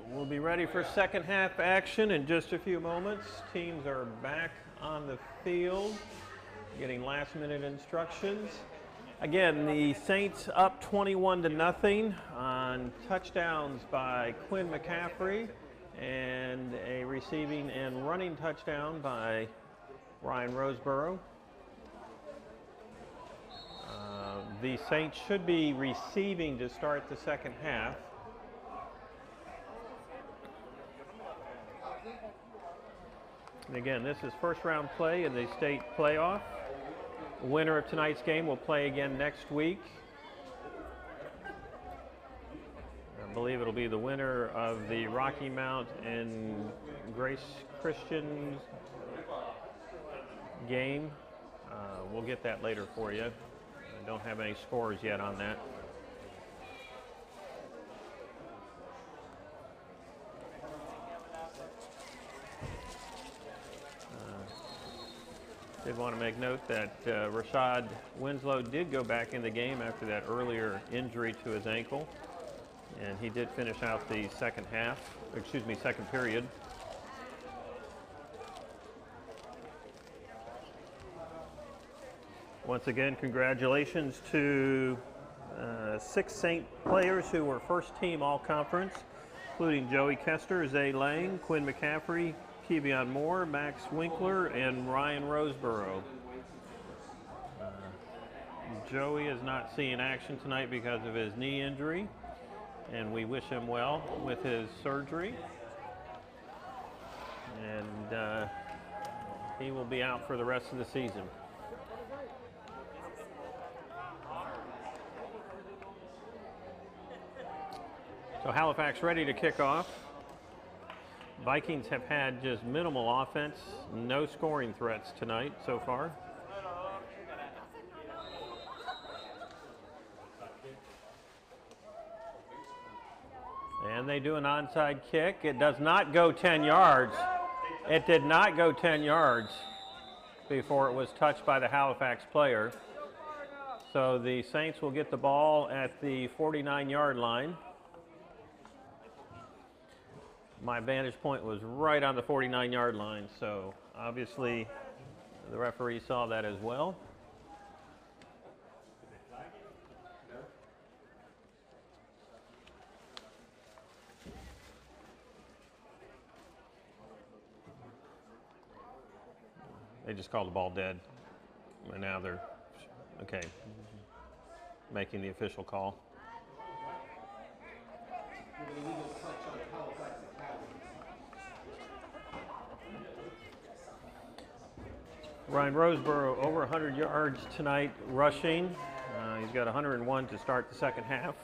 We'll be ready for second half action in just a few moments. Teams are back on the field, getting last minute instructions. Again, the Saints up 21-0 on touchdowns by Quinn McCaffrey and a receiving and running touchdown by Ryan Roseborough. The Saints should be receiving to start the second half. And again, this is first round play in the state playoff. The winner of tonight's game will play again next week. I believe it'll be the winner of the Rocky Mount and Grace Christian game. We'll get that later for you. I don't have any scores yet on that. Did want to make note that Rashad Winslow did go back in the game after that earlier injury to his ankle, and he did finish out the second period. Once again, congratulations to 6 Saint players who were first team all-conference, including Joey Kester, Zay Lang, Quinn McCaffrey, Kevion Moore, Max Winkler, and Ryan Roseborough. Joey is not seeing action tonight because of his knee injury, and we wish him well with his surgery. And he will be out for the rest of the season. So Halifax ready to kick off. Vikings have had just minimal offense, no scoring threats tonight so far. And they do an onside kick. It does not go 10 yards. It did not go 10 yards before it was touched by the Halifax player. So the Saints will get the ball at the 49-yard line. My vantage point was right on the 49-yard line, so obviously the referee saw that as well. They just called the ball dead, and now they're, okay, making the official call. Ryan Roseborough over 100 yards tonight rushing. He's got 101 to start the second half.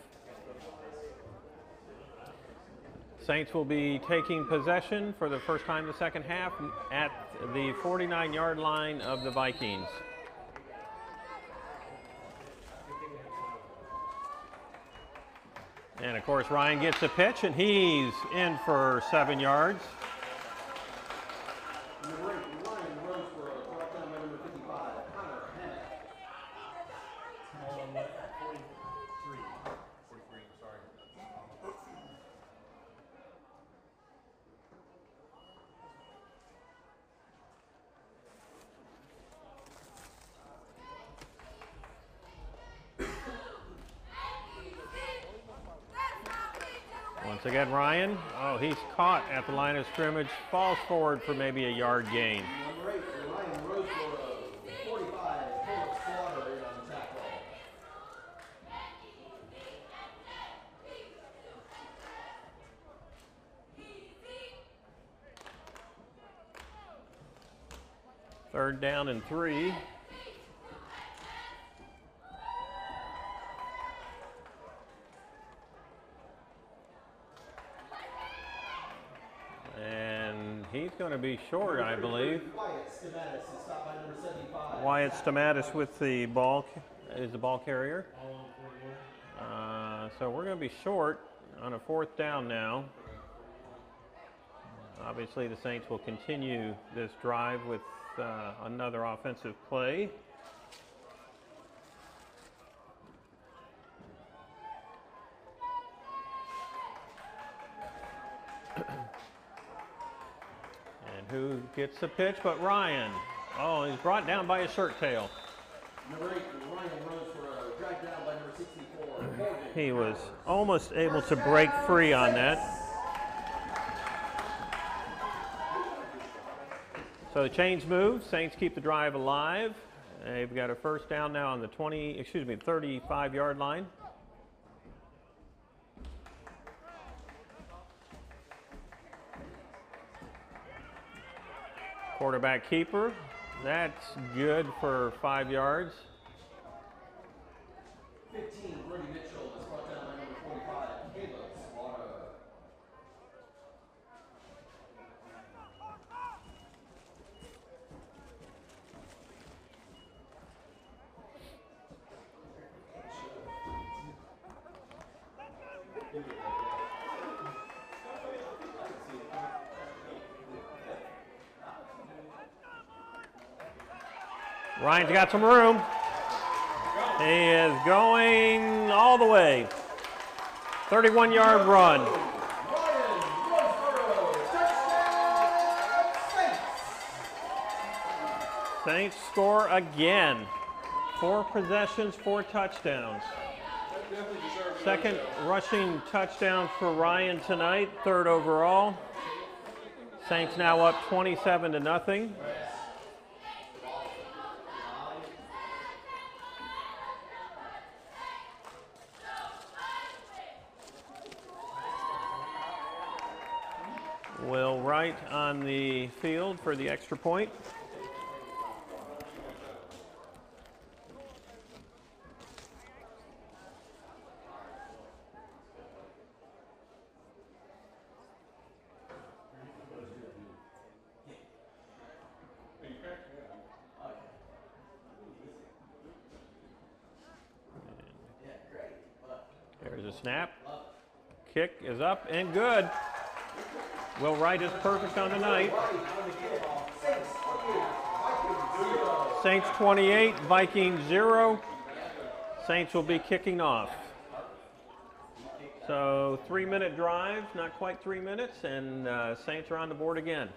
Saints will be taking possession for the first time the second half at the 49-yard line of the Vikings. And of course Ryan gets a pitch and he's in for 7 yards. Once again, Ryan, he's caught at the line of scrimmage, falls forward for maybe a yard gain. Number 8, Ryan Roseborough, 45, Philip Slaughter in on the tackle. Third down and 3. He's going to be short, I believe. Wyatt Stamatis with the ball is the ball carrier. So we're going to be short on a 4th down now. Obviously, the Saints will continue this drive with another offensive play. And who gets the pitch but Ryan? Oh, he's brought down by his shirt tail. Number 8, Ryan runs for a drag down by number 64. Morgan. He was almost able to break free on that. So the chains move. Saints keep the drive alive. They've got a first down now on the 35-yard line. Quarterback keeper. That's good for 5 yards. 15, Brody Mitchell is brought down by number 45, Caleb Slaughter. Ryan's got some room. He is going all the way. 31-yard run. Saints score again. 4 possessions, 4 touchdowns. Second rushing touchdown for Ryan tonight, 3rd overall. Saints now up 27-0. Will Wright on the field for the extra point. There's a snap. Kick is up and good. Will Wright is perfect on the night. Saints 28, Vikings 0. Saints will be kicking off. So 3-minute drive, not quite 3 minutes, and Saints are on the board again.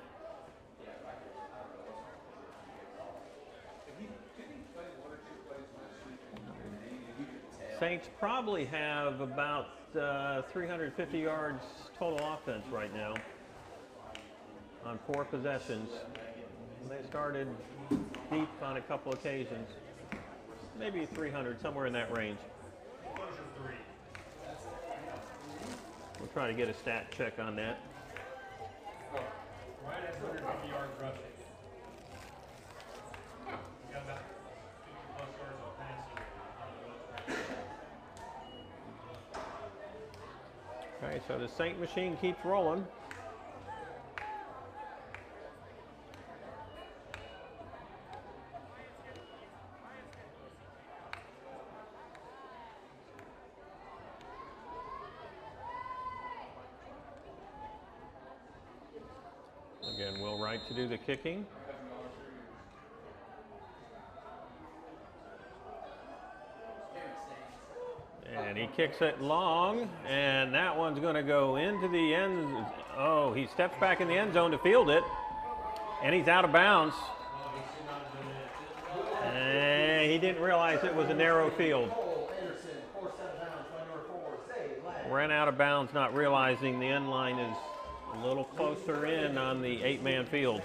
Saints probably have about 350 yards total offense right now on 4 possessions. They started deep on a couple occasions. Maybe 300, somewhere in that range. We'll try to get a stat check on that. Ryan has 150 yards rushing. We got about 50+ yards of passing. Okay, so the Saint machine keeps rolling. Again, Will Wright to do the kicking. And he kicks it long, and that one's going to go into the end. Oh, he steps back in the end zone to field it, and he's out of bounds. And he didn't realize it was a narrow field. Ran out of bounds, not realizing the end line is a little closer in on the 8-man field.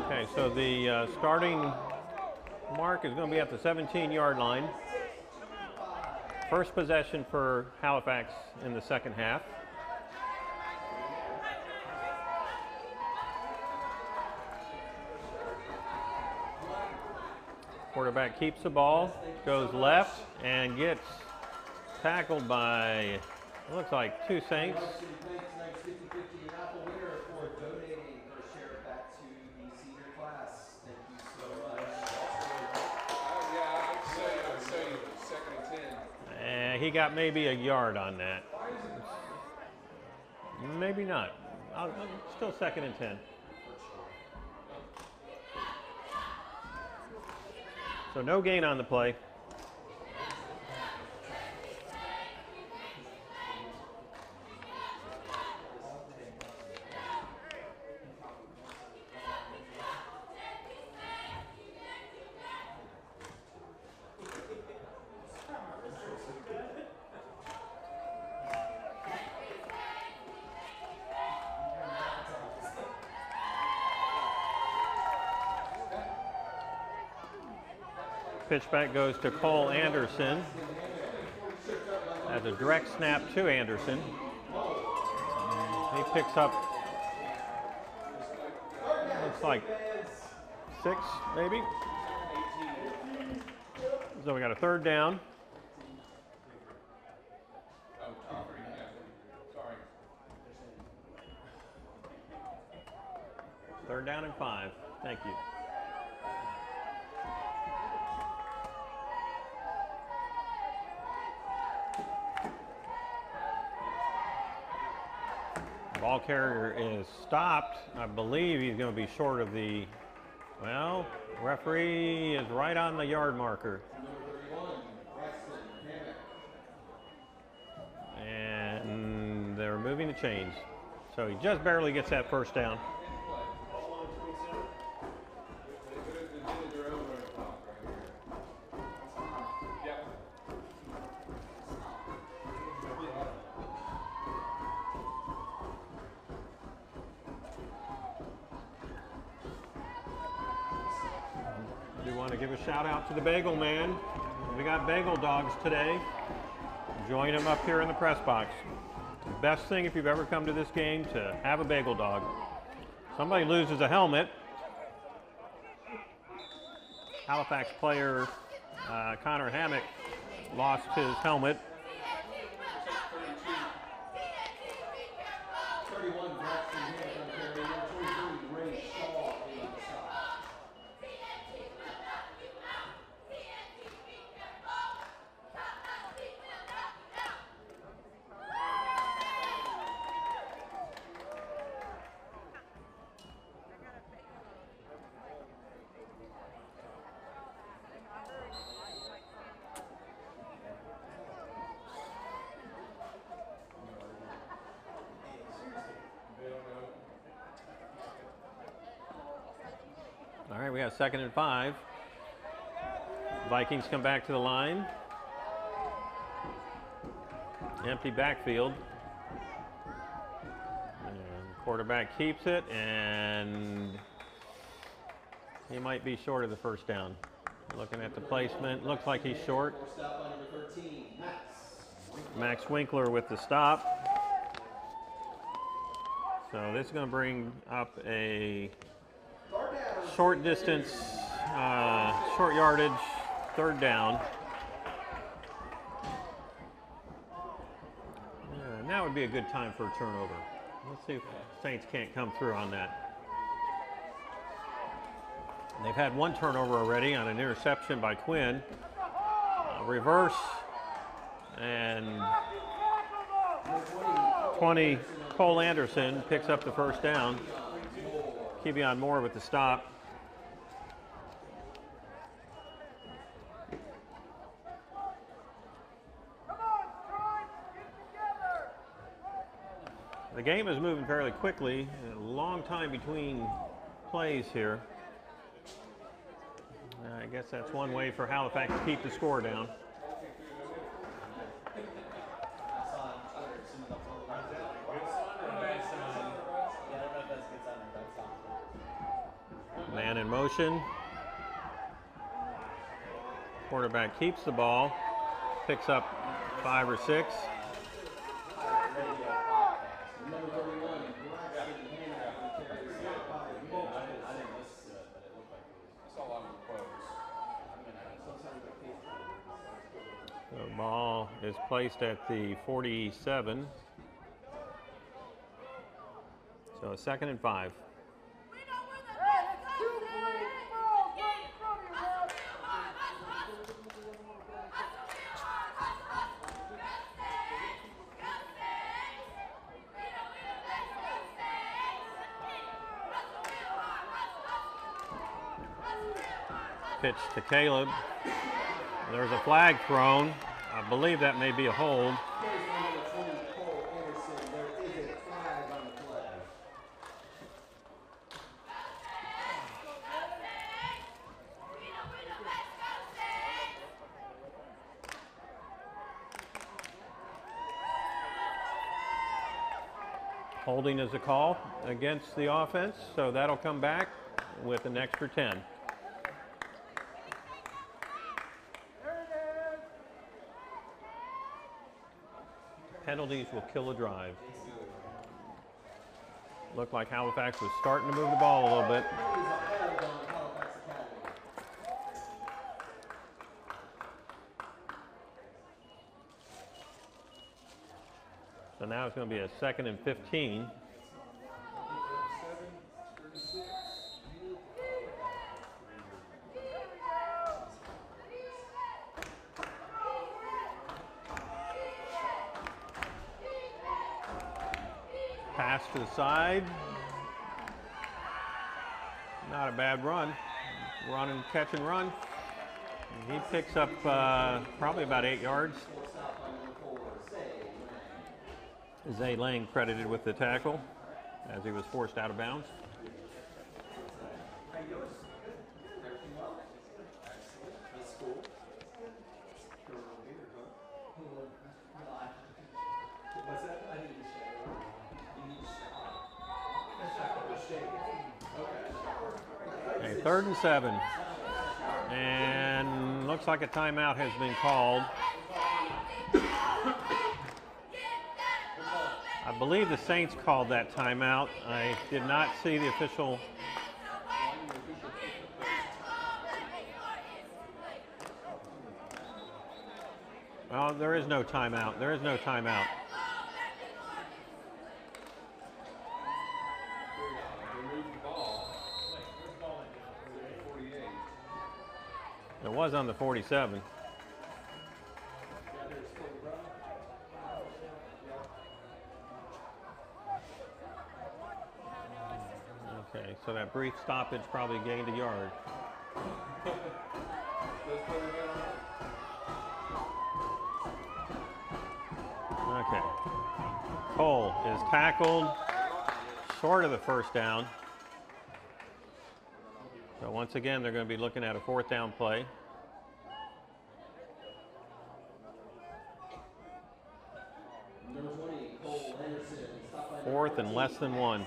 Okay, so the starting mark is going to be at the 17-yard line. First possession for Halifax in the second half. Quarterback keeps the ball, goes left, and gets tackled by, it looks like, 2 Saints. Yeah, he got maybe a yard on that. Maybe not. Still 2nd and 10. So no gain on the play. Pitch back goes to Cole Anderson. As a direct snap to Anderson. He picks up, looks like 6 maybe. So we got a 3rd down. Third down and 5. Thank you. Ball carrier is stopped. I believe he's going to be short of the, well, referee is right on the yard marker. And they're moving the chains. So he just barely gets that 1st down. Give a shout out to the Bagel Man. We got bagel dogs today. Join them up here in the press box. Best thing if you've ever come to this game to have a bagel dog. Somebody loses a helmet. Halifax player Connor Hammock lost his helmet. 31 Braxton Hammock on carry. Number 23 Ray Shaw on the stop. All right, we have 2nd and 5. Vikings come back to the line. Empty backfield. And quarterback keeps it, and he might be short of the 1st down. Looking at the placement, looks like he's short. Stop by number 13, Max Winkler with the stop. So this is going to bring up a short distance, short yardage, 3rd down. Now would be a good time for a turnover. Let's see if Saints can't come through on that. They've had 1 turnover already on an interception by Quinn. Reverse, and 20 Cole Anderson picks up the 1st down. Kevion Moore with the stop. The game is moving fairly quickly. A long time between plays here. I guess that's one way for Halifax to keep the score down. Man in motion. Quarterback keeps the ball, picks up 5 or 6. The ball is placed at the 47. So a 2nd and 5. pitch to Caleb. There's a flag thrown. I believe that may be a hold. Carries number 20, Cole Anderson. There is a flag on the play. Holding is a call against the offense, so that'll come back with an extra 10. Penalties will kill a drive. Looked like Halifax was starting to move the ball a little bit. There is a hold on Halifax Academy. So now it's going to be a 2nd and 15. 36. Pass to the side. Not a bad run. Run and catch and run. And he picks up probably about 8 yards. Forced out by number 4, Zay Lang. Zay Lang credited with the tackle as he was forced out of bounds. How you doing? Good. Everything well? Excellent. How's school? Going over here, huh? What's that? I need to shower. You need to shower. Okay. Okay, 3rd and 7. And looks like a timeout has been called. I believe the Saints called that timeout. I did not see the official. Well, there is no timeout. There is no timeout. They moved the ball. 48. It was on the 47. Okay, so that brief stoppage probably gained a yard. Okay. Cole is tackled short of the first down. So once again, they're going to be looking at a 4th down play. Number 20, Cole Anderson. Stopped by 4th and less than 1.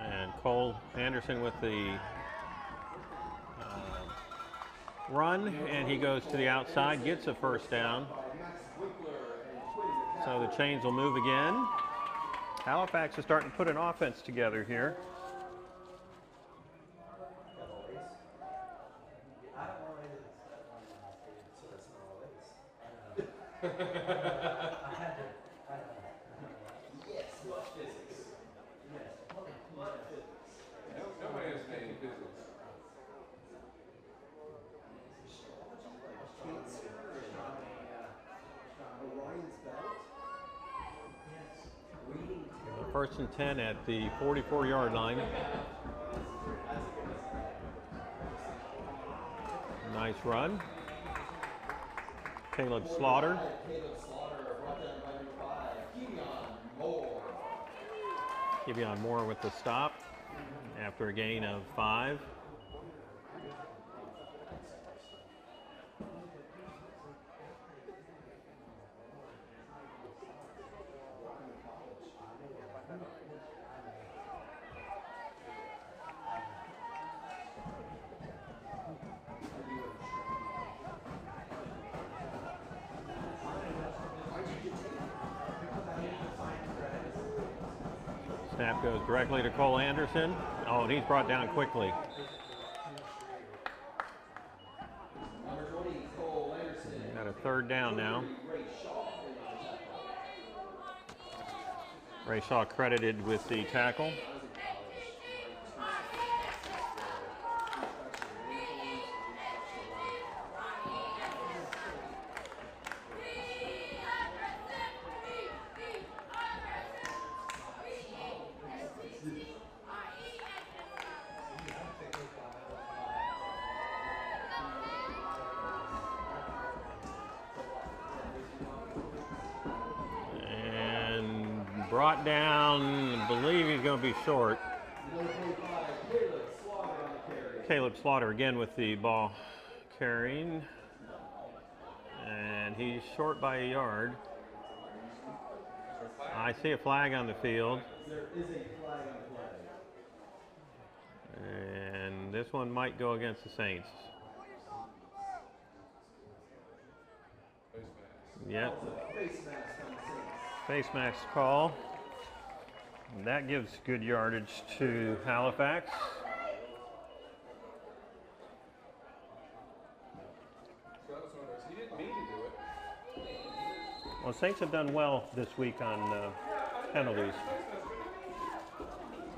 And Cole Anderson with the run, and he goes to the outside, gets a 1st down. So the chains will move again. Halifax is starting to put an offense together here. Nobody has any business. First and 10 at the 44-yard line. Nice run. Caleb Slaughter. Caleb Slaughter brought down by number 5, Kevion Moore. Kevion Moore with the stop after a gain of 5. Snap goes directly to Cole Anderson. Oh, and he's brought down quickly. Number 20, Cole Anderson. Got a 3rd down now. Ray Shaw in on the tackle. Shaw credited with the tackle. Brought down, I believe he's going to be short. Caleb Slaughter again with the ball carrying. And he's short by a yard. I see a flag on the field. There is a flag on the play. And this one might go against the Saints. Yep. Face mask on the Saints. Face mask call. And that gives good yardage to Halifax. He didn't mean to do it. Well, Saints have done well this week on penalties.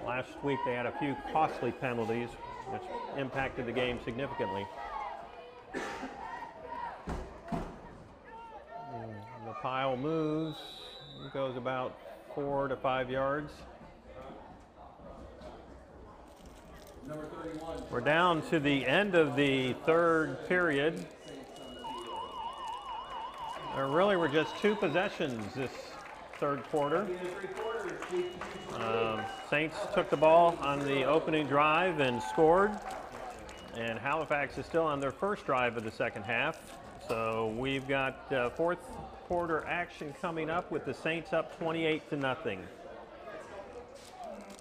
Last week they had a few costly penalties, which impacted the game significantly. The pile moves, goes about 4 to 5 yards. Number 31. We're down to the end of the third period. There really were just 2 possessions this third quarter. Saints took the ball on the opening drive and scored. And Halifax is still on their first drive of the second half. So we've got fourth quarter action coming up with the Saints up 28-0.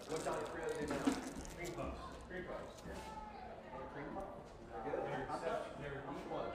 What's on the now? Green puffs. Green puffs. Cream puff? They're deep one.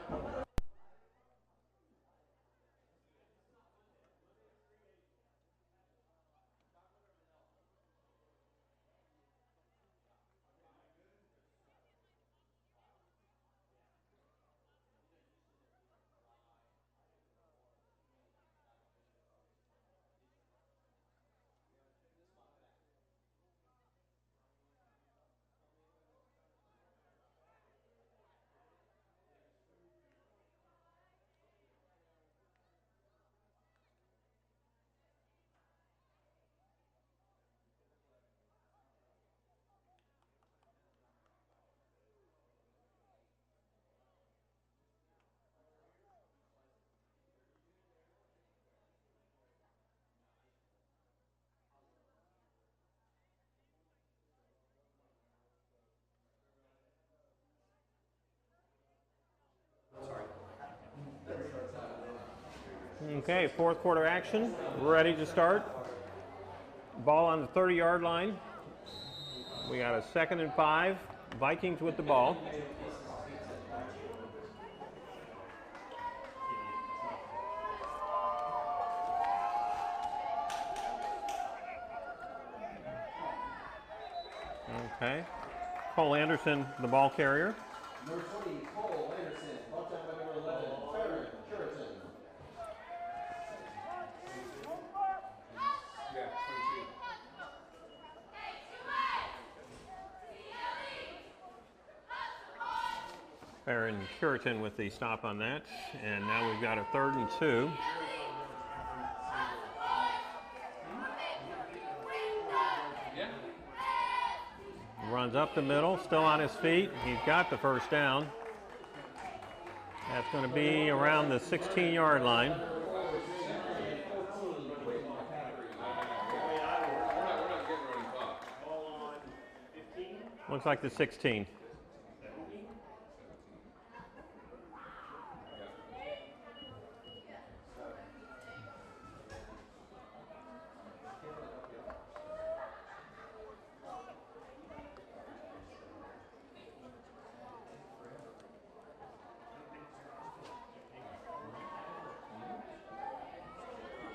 Okay, fourth quarter action, ready to start. Ball on the 30-yard line. We got a 2nd and 5. Vikings with the ball. Okay. Cole Anderson, the ball carrier. Number 20, Cole Anderson. Brought down by number 11, Farron Curitan. Yeah, 22. Farron Curitan with the stop on that. And now we've got a 3rd and 2. Yeah. Runs up the middle, still on his feet. He's got the first down. That's going to be around the 16-yard line. We're not getting running clock. Ball on 15. Looks like the 16.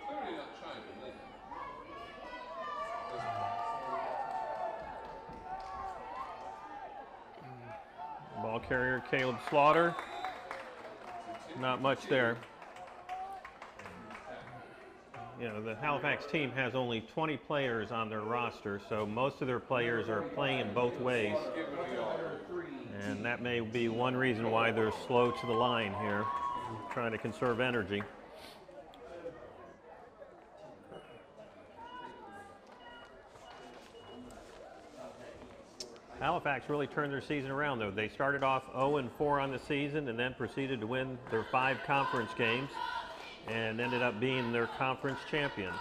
Clearly not chiming in. Ball carrier Caleb Slaughter. Not much there. the Halifax team has only 20 players on their roster, so most of their players are playing in both ways. And that may be one reason why they're slow to the line here, trying to conserve energy. Halifax really turned their season around, though. They started off 0-4 on the season and then proceeded to win their 5 conference games and ended up being their conference champion.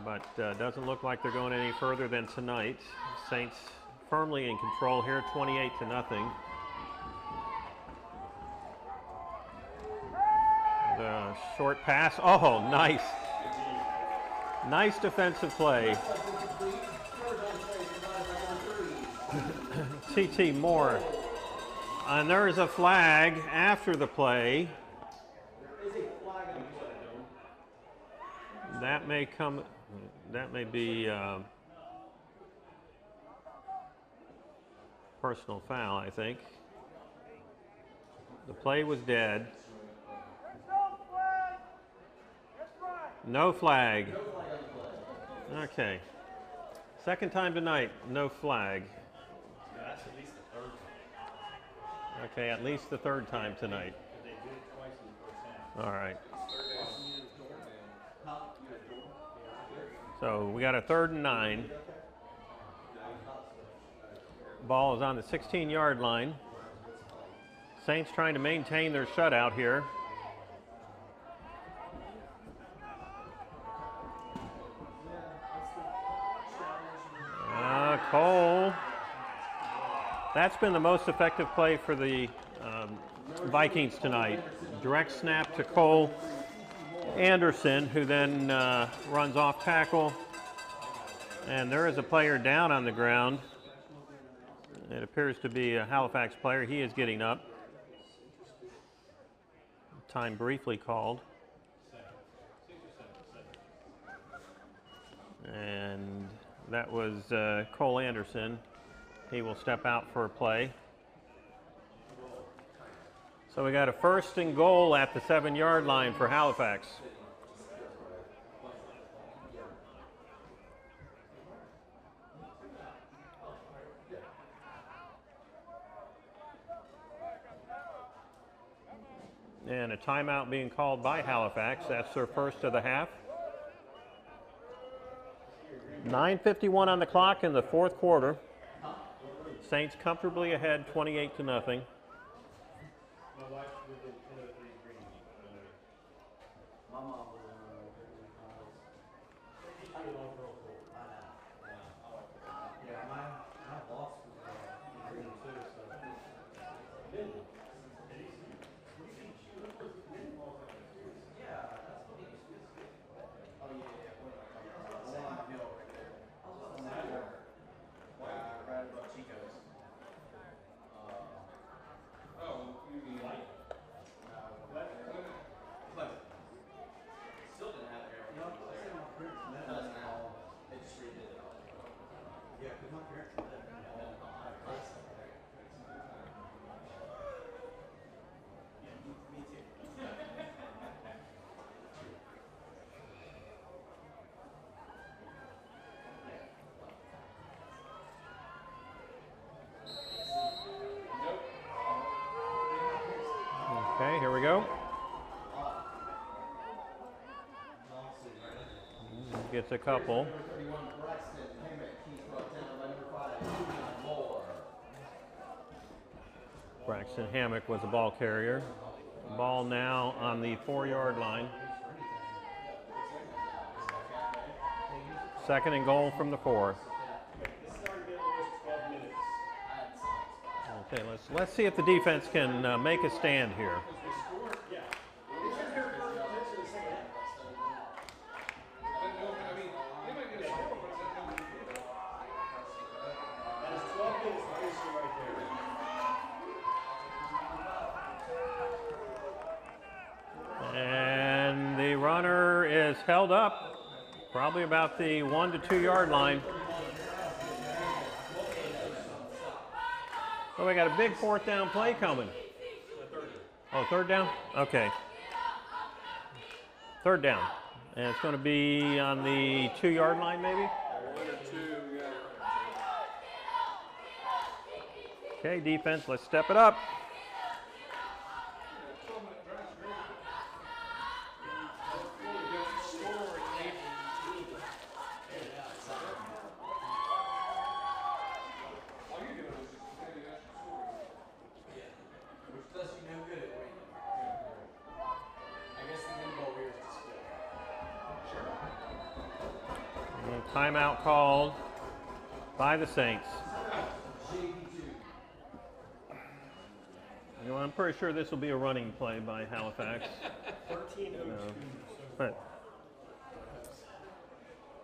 But doesn't look like they're going any further than tonight. Saints firmly in control here, 28-0. The short pass. Oh, nice. Nice defensive play. T.T. Moore. And there's a flag after the play. That may be personal foul, I think. The play was dead. No flag. Okay. Second time tonight, no flag. That's at least the third time. Okay, at least the third time tonight. They did it twice in the first half. All right. So we got a 3rd and 9. Ball is on the 16-yard line. Saints trying to maintain their shutout here. Cole. That's been the most effective play for the Vikings tonight. Direct snap to Cole Anderson, who then runs off tackle. And there is a player down on the ground. It appears to be a Halifax player. He is getting up. Time briefly called. And that was Cole Anderson. He will step out for a play. So we got a 1st and goal at the 7-yard line for Halifax. And a timeout being called by Halifax. That's their first of the half. 9:51 on the clock in the 4th quarter. Saints comfortably ahead, 28-0. My wife lived in My mom was yeah, my boss was in green too, so. Okay, here we go. Gets a couple. Braxton Hammock was the ball carrier. Ball now on the 4-yard line. 2nd and goal from the 4. Okay, let's see if the defense can make a stand here. And the runner is held up, probably about the 1 to 2 yard line. So we got a big 4th down play coming. Oh, 3rd down? Okay. Third down. And it's going to be on the 2-yard line, maybe? 1 or 2, yeah. Okay, defense, let's step it up. Which does you no good at winning. I guess the end goal here is to score. And timeout called by the Saints. You know, I'm pretty sure this will be a running play by Halifax. 13:02. But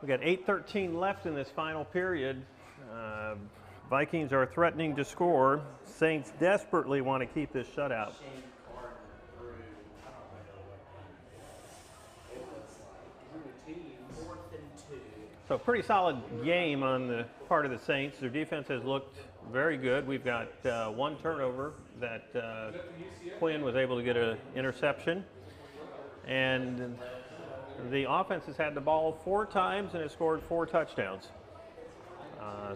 we got 8:13 left in this final period. Vikings are threatening to score. Saints desperately want to keep this shutout. So pretty solid game on the part of the Saints. Their defense has looked very good. We've got one turnover that Quinn was able to get an interception. And the offense has had the ball 4 times and has scored 4 touchdowns.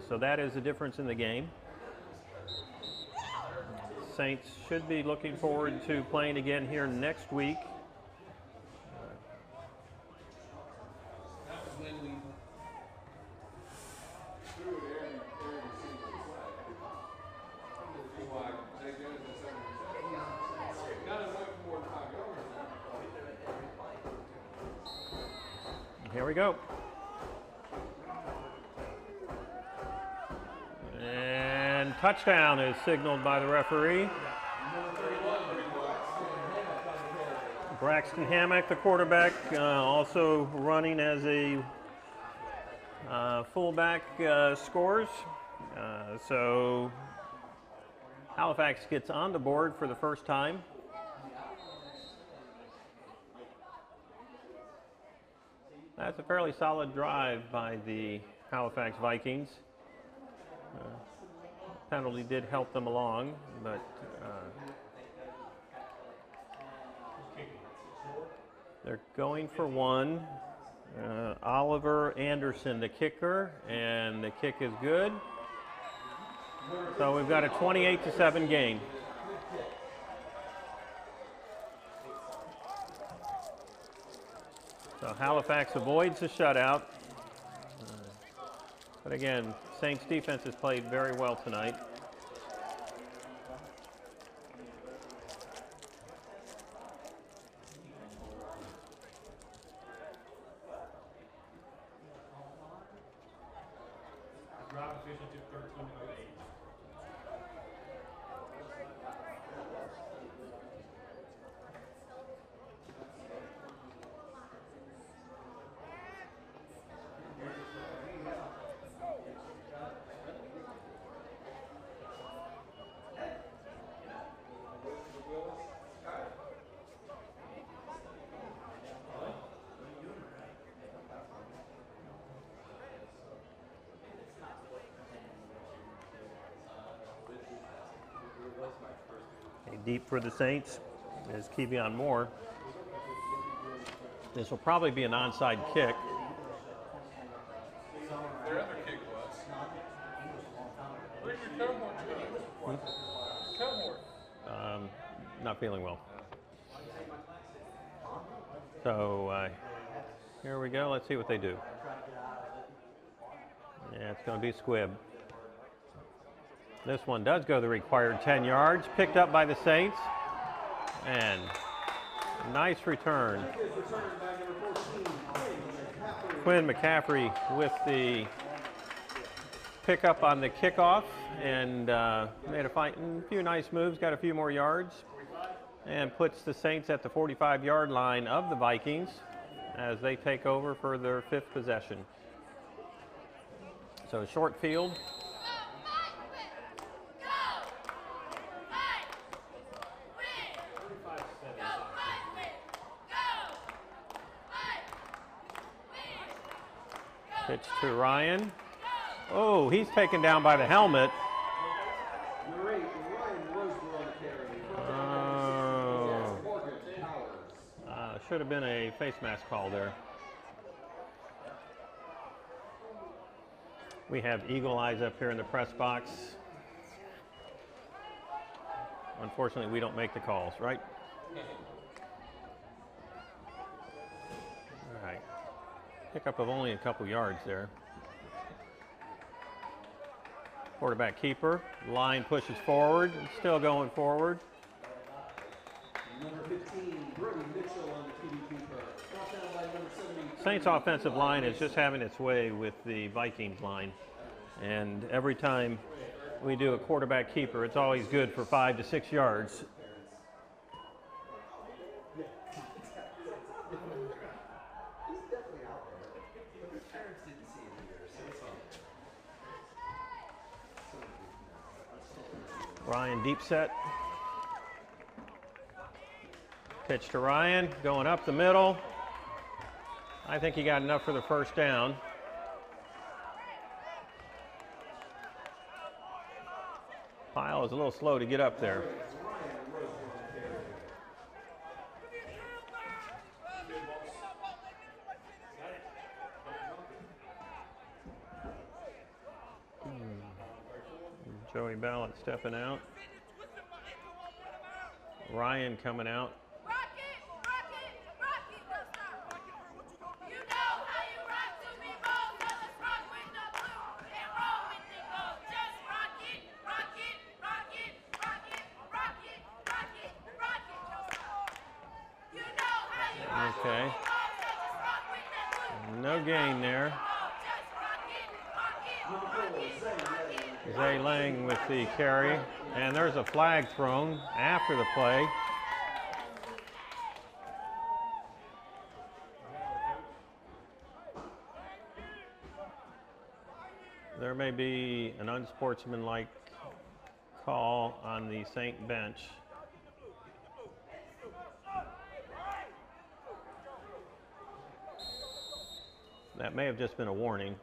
So that is the difference in the game. Saints should be looking forward to playing again here next week. That was when we Threw it every single play. Why? They did it to 7. None of them went for more than 5 yards. Here we go. And touchdown is signaled by the referee. Braxton Hammock, the quarterback, also running as a fullback, scores. So Halifax gets on the board for the first time. That's a fairly solid drive by the Halifax Vikings. Penalty did help them along, but they're going for one. Oliver Anderson, the kicker, and the kick is good. So we've got a 28-7 game. So Halifax avoids the shutout. But again, Saints defense has played very well tonight. Drive efficiency of 13:08. Deep for the Saints is Kevion Moore. This will probably be an onside kick. Their other kick was. Where's your Cowhorn? Cowhorn. Not feeling well. So here we go. Let's see what they do. Yeah, it's going to be squib. This one does go the required 10 yards, picked up by the Saints, and nice return. Quinn McCaffrey with the pickup on the kickoff, and made a few nice moves, got a few more yards, and puts the Saints at the 45-yard line of the Vikings as they take over for their 5th possession. So short field. Pitch to Ryan. Oh, he's taken down by the helmet. Ryan Roseborough on the carry. should have been a face mask call there. We have eagle eyes up here in the press box. Unfortunately, we don't make the calls, right? All right. Pickup of only a couple yards there. Quarterback keeper. Line pushes forward. Still going forward. Number 15, Brody Mitchell on the QB keeper. Brought down by number 73. Saints offensive line is just having its way with the Vikings line. And every time we do a quarterback keeper, it's always good for 5 to 6 yards. Ryan deep set. Pitch to Ryan, going up the middle. I think he got enough for the first down. Pyle is a little slow to get up there. Joey Ballard stepping out. Ryan coming out. Okay. No gain there. Zay Lang with the carry, and there's a flag thrown after the play. There may be an unsportsmanlike call on the Saint bench. That may have just been a warning.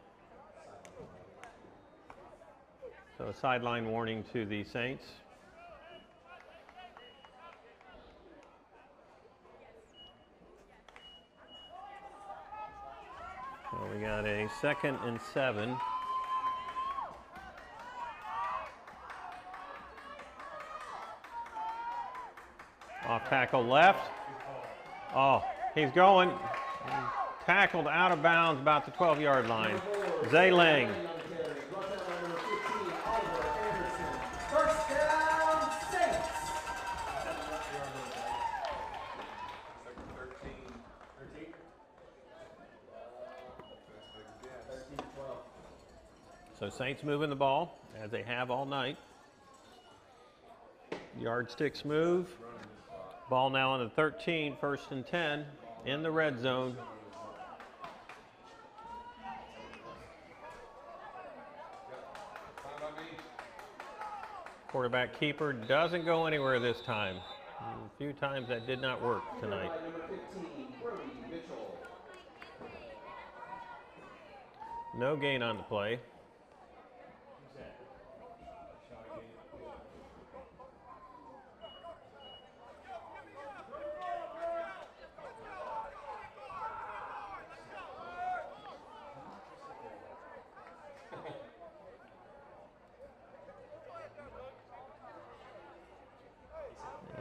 So a sideline warning to the Saints. So we got a 2nd and 7. Off tackle left. Oh, he's going. Tackled out of bounds about the 12-yard line. Zay Lang. First down, Saints. 13-12. So Saints moving the ball, as they have all night. Yardsticks move. Ball now on the 13, 1st and 10, in the red zone. Quarterback keeper doesn't go anywhere this time. A few times that did not work tonight. No gain on the play.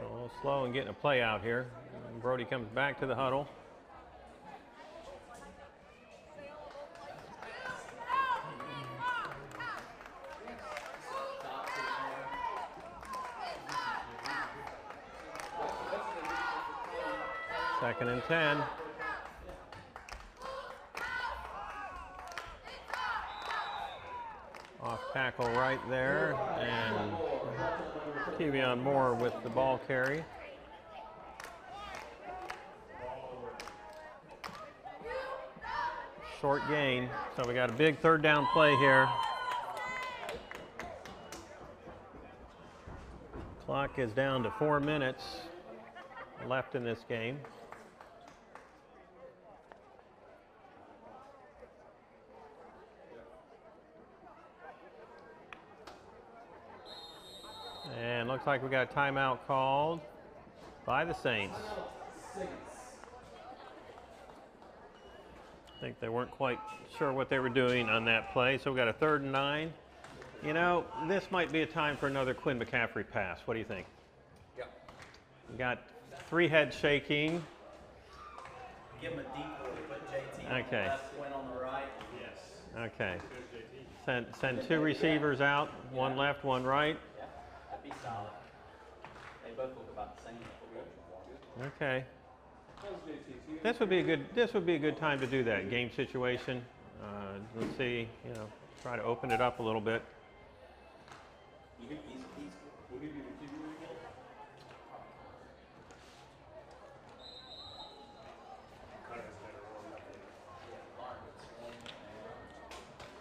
A little slow in getting a play out here. Brody comes back to the huddle. Second and 10. Off tackle right there, and Kevion Moore with the ball carry. Short gain, so we got a big 3rd down play here. Clock is down to 4 minutes left in this game. And looks like we got a timeout called by the Saints. I think they weren't quite sure what they were doing on that play. So we got a 3rd and 9. You know, this might be a time for another Quinn McCaffrey pass. What do you think? Yeah. We got 3 heads shaking. Give him a deep look. Put JT on the Okay. left, Quinn on the right. Yes. Okay. Send 2 receivers out, 1 left, 1 right. Yeah, that'd be solid. They both look about the same. Okay. How's JT? This would be a good time to do that game situation. Let's see, you know, try to open it up a little bit. He's We'll give you the TV again.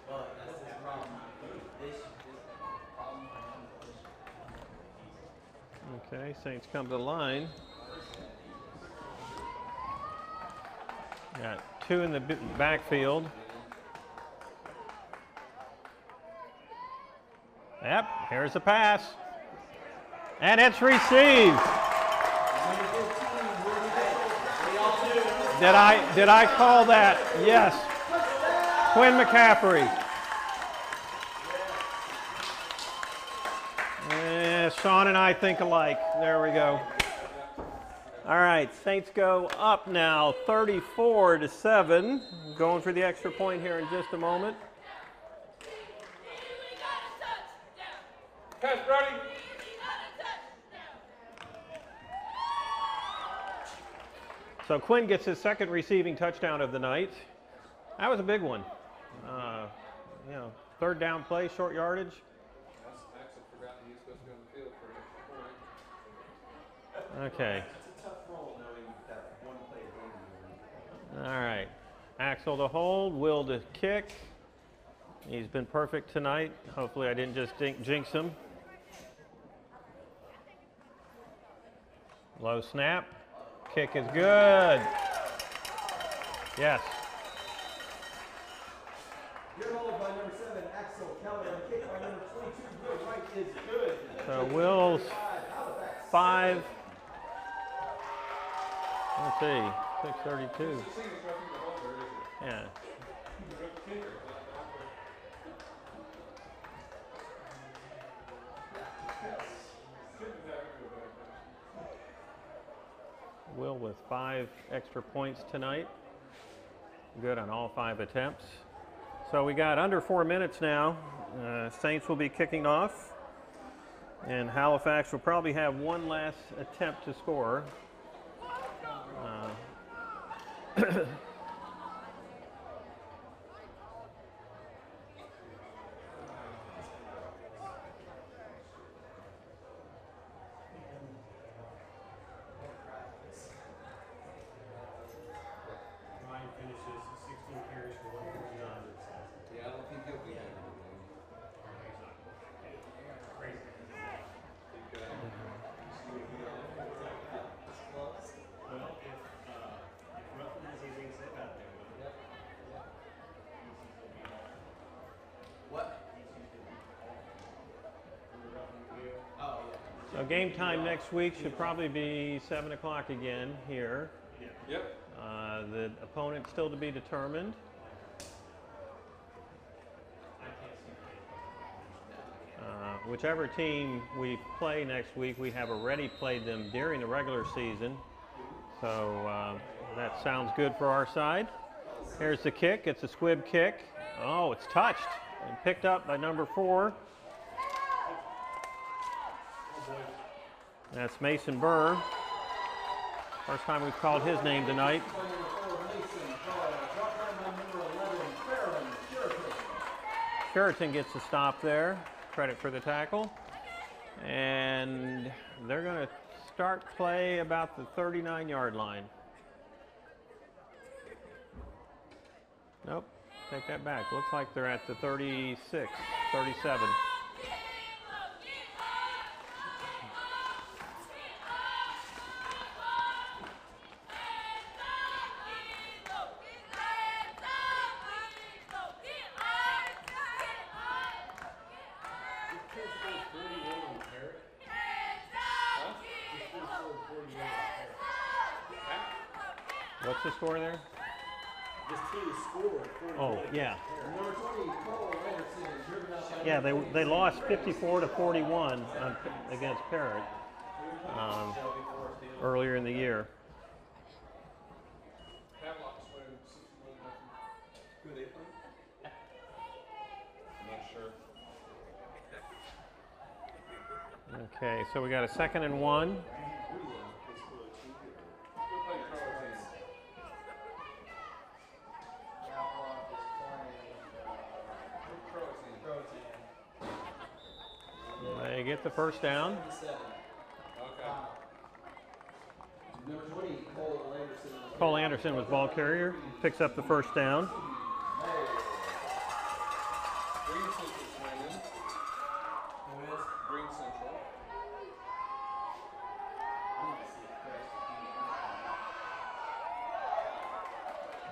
well, that's his problem. This problem for him. Okay, Saints come to the line. Got 2 in the backfield. Yep, here's the pass. And it's received. Did I call that? Yes. Quinn McCaffrey. Sean and I think alike. There we go. All right, Saints go up now 34-7. Going for the extra point here in just a moment. Pass, Brody. So Quinn gets his 2nd receiving touchdown of the night. That was a big one. You know, 3rd down play, short yardage. That's actually forgotten he was supposed to be on the field for an extra point. Okay. It's a tough role knowing that one play a game. All right. Axel to hold, Will to kick. He's been perfect tonight. Hopefully I didn't just jinx him. Low snap. Kick is good. Yes. You're held by number 7, Axel Keller, and kick by number 22, Will Wright is good. So Will's 5. Let's see, 6:32. It's the same as roughing the holder, isn't it? Yeah. The kicker, is that Will with 5 extra points tonight. Good on all 5 attempts. So we got under 4 minutes now. Saints will be kicking off. And Halifax will probably have 1 last attempt to score. Ryan finishes 16 carries for 149. Yeah, I don't think he'll be there. Crazy. Well, if Ruffin has anything said out there, What? Oh, yeah. So game time next week should probably be 7 o'clock again here. Yep. The opponent still to be determined. Whichever team we play next week, we have already played them during the regular season. So that sounds good for our side. Here's the kick. It's a squib kick. Oh, it's touched and picked up by number 4. That's Mason Burr. First time we've called his name tonight. By number 4, Mason Ball. Drop down by number 11, Farron Sheridan. Sheraton gets a stop there. Credit for the tackle. And they're going to start play about the 39-yard line. Nope, take that back. Looks like they're at the 36, 37. What's the score there? This team scored 40 Oh, points. yeah. Number 20, Cole Anderson, driven out by Yeah, they lost 54 to 41 against Parrott earlier in the year. Havelock's winning 61-0. Who they play? I'm not sure. Okay, so we got a 2nd and 1. We're playing Croatian. Croatian. They get the first down. 7. Okay. Number 20, Cole Anderson. Cole Anderson was ball carrier, picks up the first down. Green Central's winning. Who is? Green Central.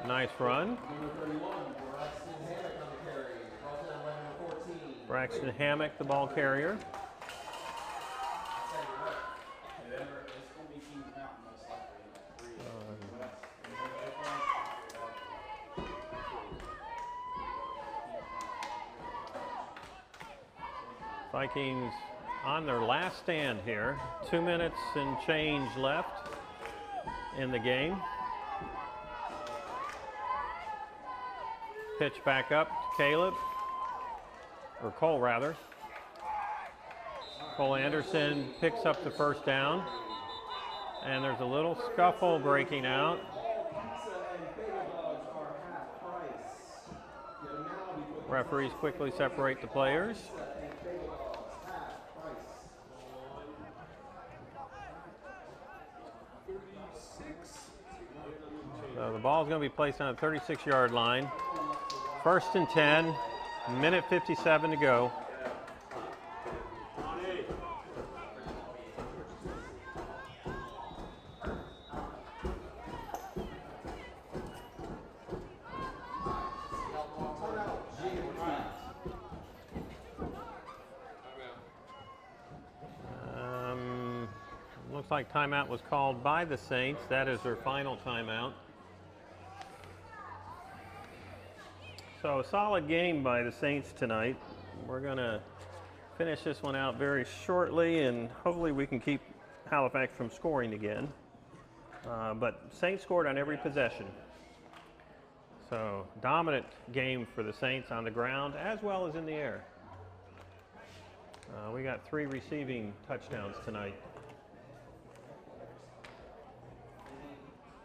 Nice run. Number 31, Braxton Hammock on the carry. Ball down by number 14. Braxton Hammock, the ball carrier. Vikings on their last stand here. 2 minutes and change left in the game. Pitch back up to Caleb, or Cole rather. Cole Anderson picks up the first down, and there's a little scuffle breaking out. Referees quickly separate the players. So the ball is going to be placed on the 36-yard line. 1st and 10, minute 57 to go. Looks like timeout was called by the Saints. That is their final timeout. So a solid game by the Saints tonight. We're going to finish this one out very shortly, and hopefully we can keep Halifax from scoring again. But Saints scored on every possession. So dominant game for the Saints on the ground as well as in the air. We got 3 receiving touchdowns tonight.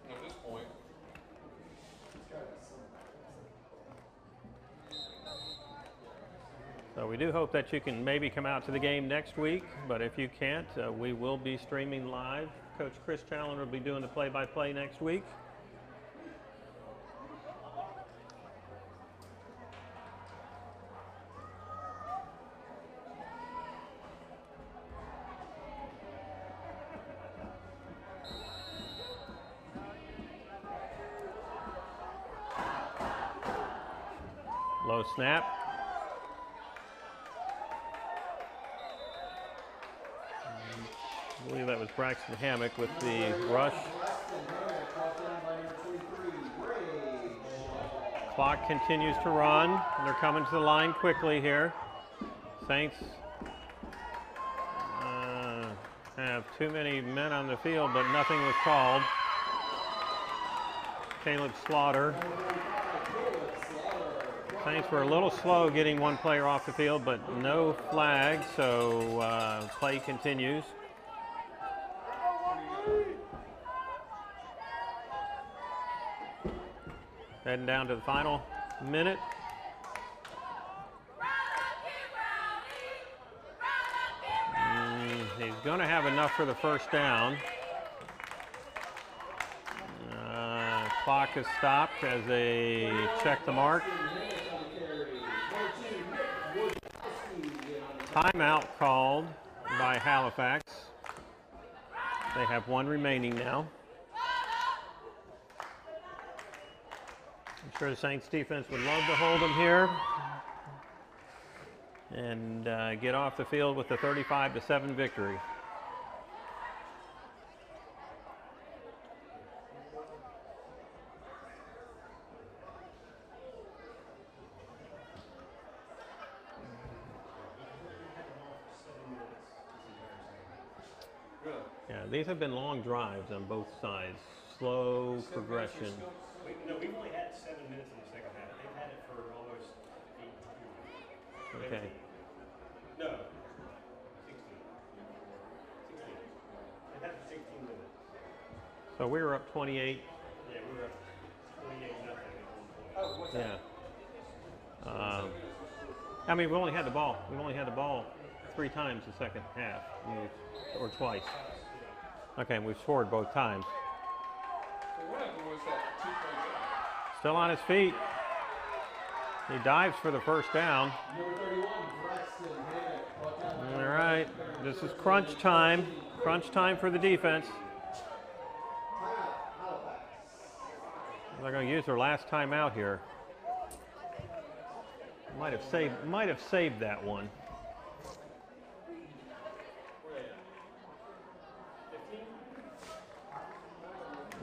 At this point. So we do hope that you can maybe come out to the game next week, but if you can't, we will be streaming live. Coach Chris Challoner will be doing the play-by-play next week. Low snap. I believe that was Braxton Hammock with the rush. Clock continues to run, and they're coming to the line quickly here. Saints have too many men on the field, but nothing was called. Caleb Slaughter. Saints were a little slow getting one player off the field, but no flag, so play continues. Heading down to the final minute. He's going to have enough for the first down. Clock is stopped as they check the mark. Timeout called by Halifax. They have 1 remaining now. I'm sure the Saints defense would love to hold them here and get off the field with a 35-7 victory. these have been long drives on both sides. Slow progression. We've only had 7 minutes in the second half. They've had it for almost 18. Okay. No, 16. 16. They've had it for 16 minutes. So we were up 28. Yeah, we were up 28 nothing at one point. Yeah. I mean, we only had the ball. We only had the ball 3 times the second half, or twice. Okay, and we've scored both times. So what happened was that 2-point Still on his feet. He dives for the first down. Number 31, Braxton Hammock. All right, this is crunch time. Crunch time for the defense. They're going to use their last timeout here. Might have saved that one.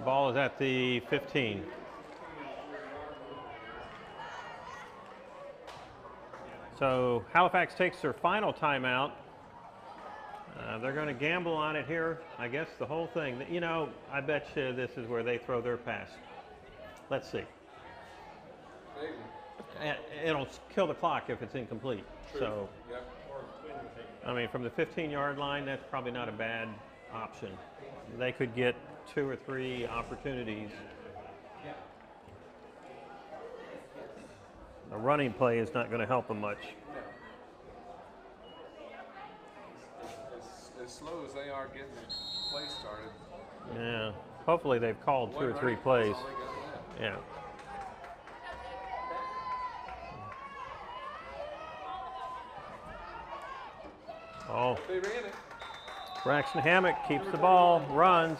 Ball is at the 15. So Halifax takes their final timeout. They're going to gamble on it here. I guess the whole thing. You know, I bet you this is where they throw their pass. Let's see. Maybe. It'll kill the clock if it's incomplete. True. So, Yep. I mean, from the 15-yard line, that's probably not a bad option. They could get 2 or 3 opportunities. The running play is not going to help them much. As slow as they are getting the play started. Yeah. Hopefully they've called 2 or 3 plays. That's all they got left. Yeah. Oh, They ran it. Braxton Hammock keeps the ball, runs.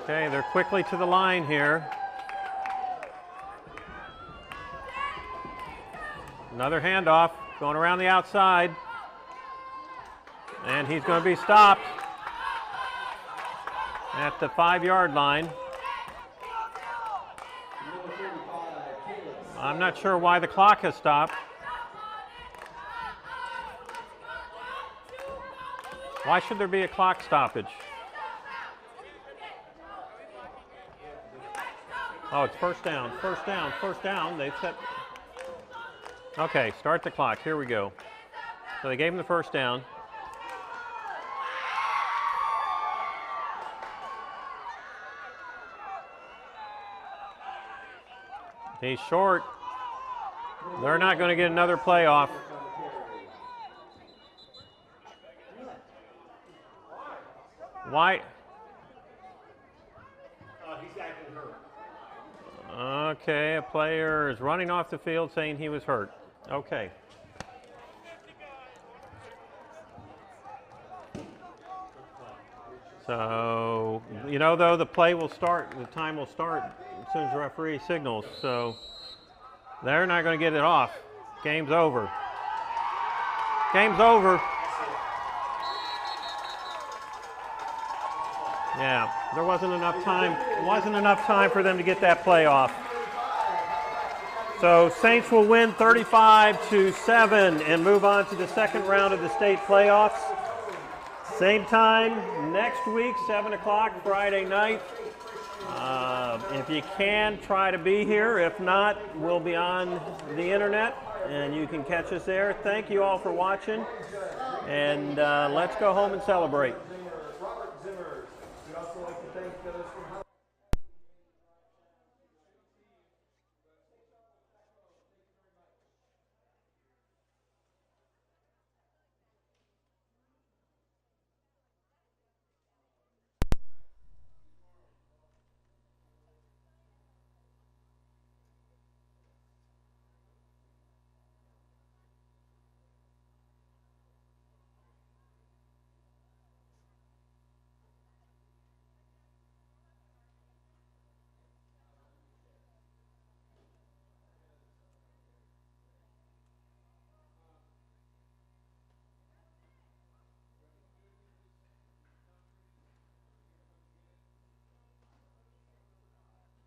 Okay, they're quickly to the line here. Another handoff going around the outside. And he's going to be stopped at the 5-yard line. I'm not sure why the clock has stopped. Why should there be a clock stoppage? Oh, it's first down, first down, first down. They've set. Okay, start the clock. Here we go. So they gave him the first down. He's short. They're not going to get another play off. Why? He's acting hurt. Okay, a player is running off the field saying he was hurt. Okay. So, you know, though, the play will start, the time will start as soon as the referee signals. So they're not going to get it off. Game's over. Game's over. Yeah, there wasn't enough time for them to get that play off. So Saints will win 35-7 and move on to the second round of the state playoffs. Same time next week, 7 o'clock Friday night. If you can, try to be here. If not, we'll be on the internet and you can catch us there. Thank you all for watching, and let's go home and celebrate.